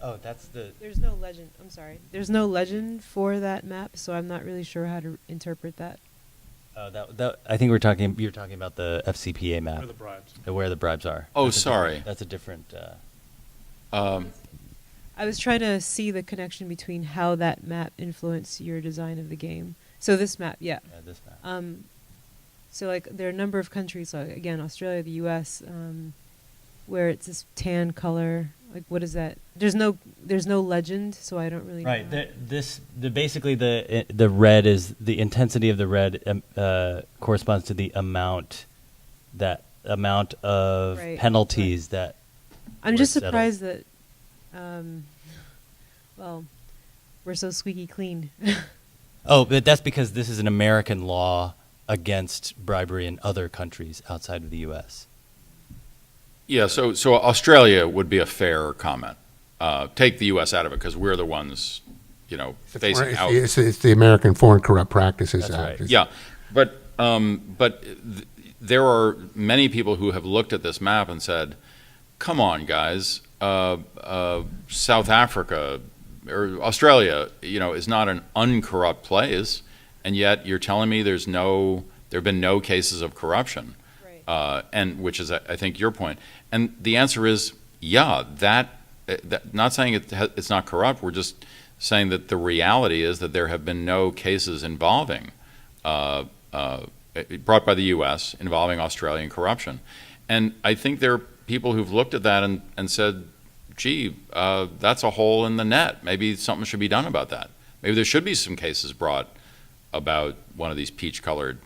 [SPEAKER 4] Oh, that's the.
[SPEAKER 12] There's no legend. I'm sorry. There's no legend for that map, so I'm not really sure how to interpret that.
[SPEAKER 4] That I think you're talking about the FCPA map.
[SPEAKER 5] Where the bribes.
[SPEAKER 4] Where the bribes are.
[SPEAKER 3] Oh, sorry.
[SPEAKER 4] That's a different.
[SPEAKER 12] I was trying to see the connection between how that map influenced your design of the game. So this map, yeah.
[SPEAKER 4] This map.
[SPEAKER 12] So like there are a number of countries, like again Australia, the U.S., where it's this tan color. Like what is that? There's no legend, so I don't really.
[SPEAKER 4] Right.
[SPEAKER 12] know.
[SPEAKER 4] Basically the red is the intensity of the red corresponds to the amount of
[SPEAKER 12] Right,
[SPEAKER 4] penalties that.
[SPEAKER 12] I'm
[SPEAKER 4] were
[SPEAKER 12] just
[SPEAKER 4] settled.
[SPEAKER 12] surprised that, well, we're so squeaky clean.
[SPEAKER 4] Oh, but that's because this is an American law against bribery in other countries outside of the U.S.
[SPEAKER 3] Yeah, so Australia would be a fair comment. take the U.S. out of it because we're the ones, facing out.
[SPEAKER 2] It's the American Foreign Corrupt Practices
[SPEAKER 4] That's
[SPEAKER 2] Act.
[SPEAKER 4] right.
[SPEAKER 3] Yeah, but there are many people who have looked at this map and said, "Come on, guys, South Africa or Australia, is not an uncorrupt place, and yet you're telling me there have been no cases of corruption."
[SPEAKER 12] Right.
[SPEAKER 3] And which is, I think, your point. And the answer is, yeah, that not saying it's not corrupt. We're just saying that the reality is that there have been no cases involving, brought by the U.S. involving Australian corruption. And I think there are people who've looked at that and said, gee, that's a hole in the net. Maybe something should be done about that. Maybe there should be some cases brought about one of these peach-colored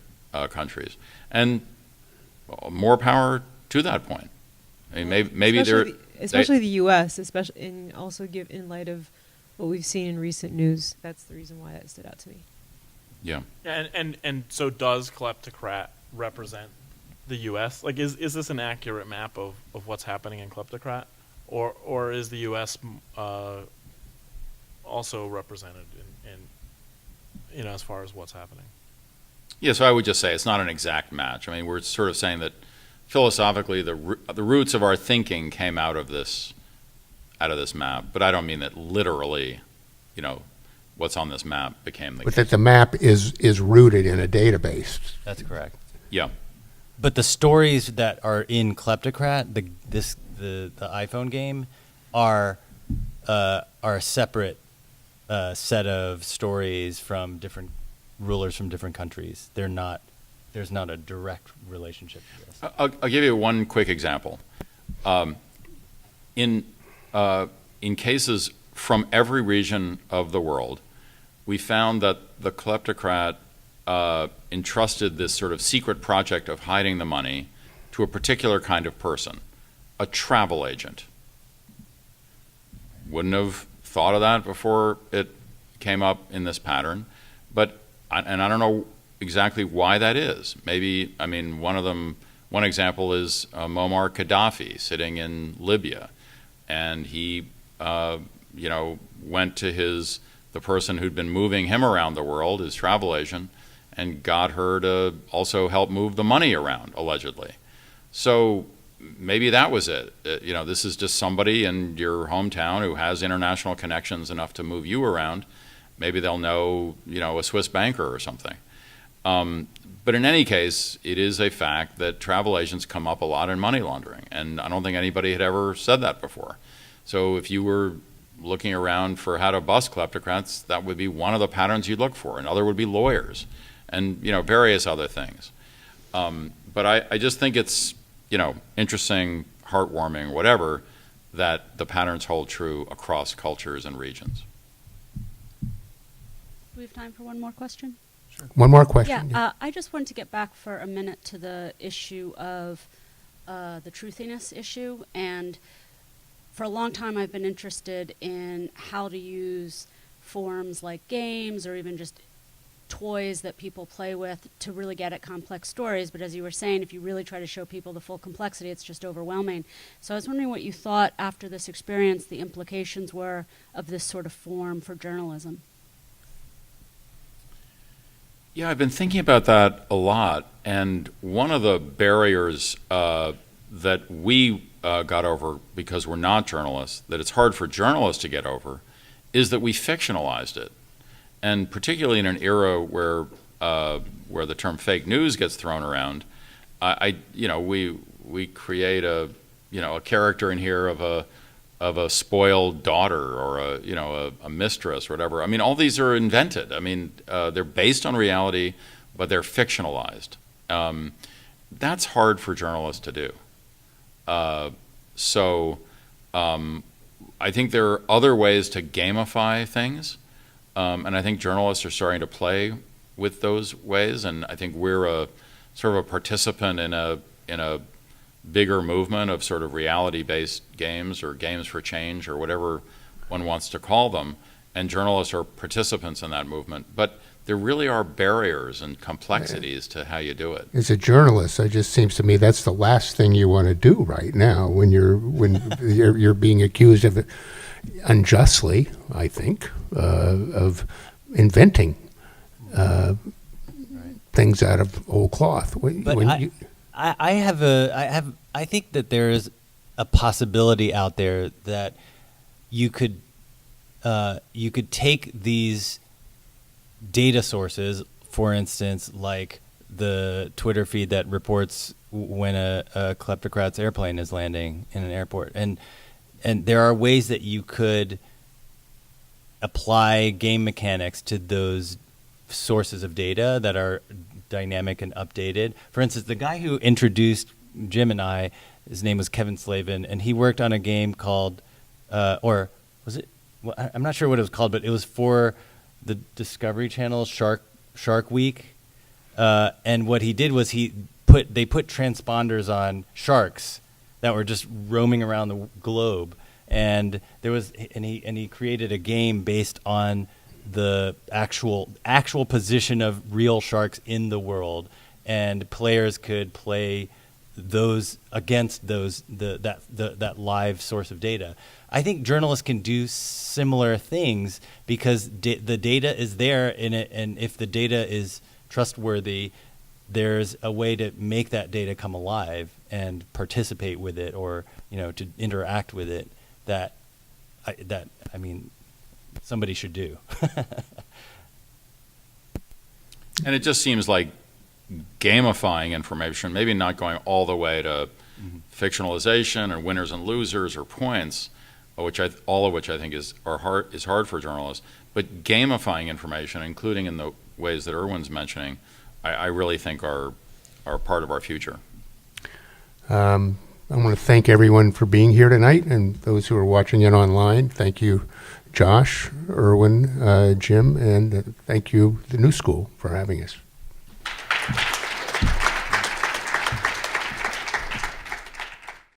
[SPEAKER 3] countries. And more power to that point. I mean, maybe
[SPEAKER 12] especially the U.S., especially and also in light of what we've seen in recent news. That's the reason why that stood out to me.
[SPEAKER 3] Yeah.
[SPEAKER 5] And so does Kleptocrat represent the U.S.? Like, is this an accurate map of what's happening in Kleptocrat, or is the U.S. Also represented in as far as what's happening?
[SPEAKER 3] Yeah, so I would just say it's not an exact match. I mean, we're sort of saying that philosophically the roots of our thinking came out of this map, but I don't mean that literally, what's on this map became the
[SPEAKER 2] But
[SPEAKER 3] case.
[SPEAKER 2] that the map is rooted in a database.
[SPEAKER 4] That's correct.
[SPEAKER 3] Yeah.
[SPEAKER 4] But the stories that are in Kleptocrat, the iPhone game, are a separate set of stories from different rulers from different countries. There's not a direct relationship to this.
[SPEAKER 3] I'll give you one quick example. In cases from every region of the world, we found that the Kleptocrat entrusted this sort of secret project of hiding the money to a particular kind of person, a travel agent. Wouldn't have thought of that before it came up in this pattern, and I don't know exactly why that is. Maybe, one example is Muammar Gaddafi sitting in Libya, and he, went to the person who'd been moving him around the world, his travel agent, and got her to also help move the money around, allegedly. So maybe that was it. This is just somebody in your hometown who has international connections enough to move you around. Maybe they'll know, a Swiss banker or something. But in any case, it is a fact that travel agents come up a lot in money laundering, and I don't think anybody had ever said that before. So if you were looking around for how to bust kleptocrats, that would be one of the patterns you'd look for. Another would be lawyers, and various other things. But I just think it's interesting, heartwarming, whatever, that the patterns hold true across cultures and regions.
[SPEAKER 1] Do we have time for one more question?
[SPEAKER 2] One more question.
[SPEAKER 1] Yeah, I just wanted to get back for a minute to the issue of the truthiness issue. And for a long time, I've been interested in how to use forms like games or even just toys that people play with to really get at complex stories. But as you were saying, if you really try to show people the full complexity, it's just overwhelming. So I was wondering what you thought after this experience, the implications were of this sort of form for journalism.
[SPEAKER 3] Yeah, I've been thinking about that a lot, and one of the barriers that we got over because we're not journalists, that it's hard for journalists to get over, is that we fictionalized it. And particularly in an era where the term fake news gets thrown around, we create a character in here of a spoiled daughter or a mistress or whatever. I mean, all these are invented. I mean, they're based on reality, but they're fictionalized. That's hard for journalists to do. So I think there are other ways to gamify things, and I think journalists are starting to play with those ways. And I think we're a sort of a participant in a bigger movement of sort of reality-based games or games for change or whatever one wants to call them, and journalists are participants in that movement. But there really are barriers and complexities to how you do it.
[SPEAKER 2] As a journalist, it just seems to me that's the last thing you want to do right now when you're being accused of unjustly, I think, of inventing things out of old cloth.
[SPEAKER 4] But I think that there is a possibility out there that you could take these data sources, for instance, like the Twitter feed that reports when a kleptocrat's airplane is landing in an airport, and there are ways that you could apply game mechanics to those sources of data that are dynamic and updated. For instance, the guy who introduced Jim and I, his name was Kevin Slavin, and he worked on a game called, or was it? Well, I'm not sure what it was called, but it was for the Discovery Channel Shark Week. And what he did was they put transponders on sharks that were just roaming around the globe, and he created a game based on the actual position of real sharks in the world, and players could play those against that live source of data. I think journalists can do similar things because the data is there in it, and if the data is trustworthy, there's a way to make that data come alive and participate with it, or to interact with it. That somebody should do.
[SPEAKER 3] And it just seems like gamifying information, maybe not going all the way to fictionalization or winners and losers or points, all of which I think is hard for journalists. But gamifying information, including in the ways that Irwin's mentioning, I really think are part of our future.
[SPEAKER 2] I want to thank everyone for being here tonight, and those who are watching it online. Thank you, Josh, Irwin, Jim, and thank you, the New School, for having us.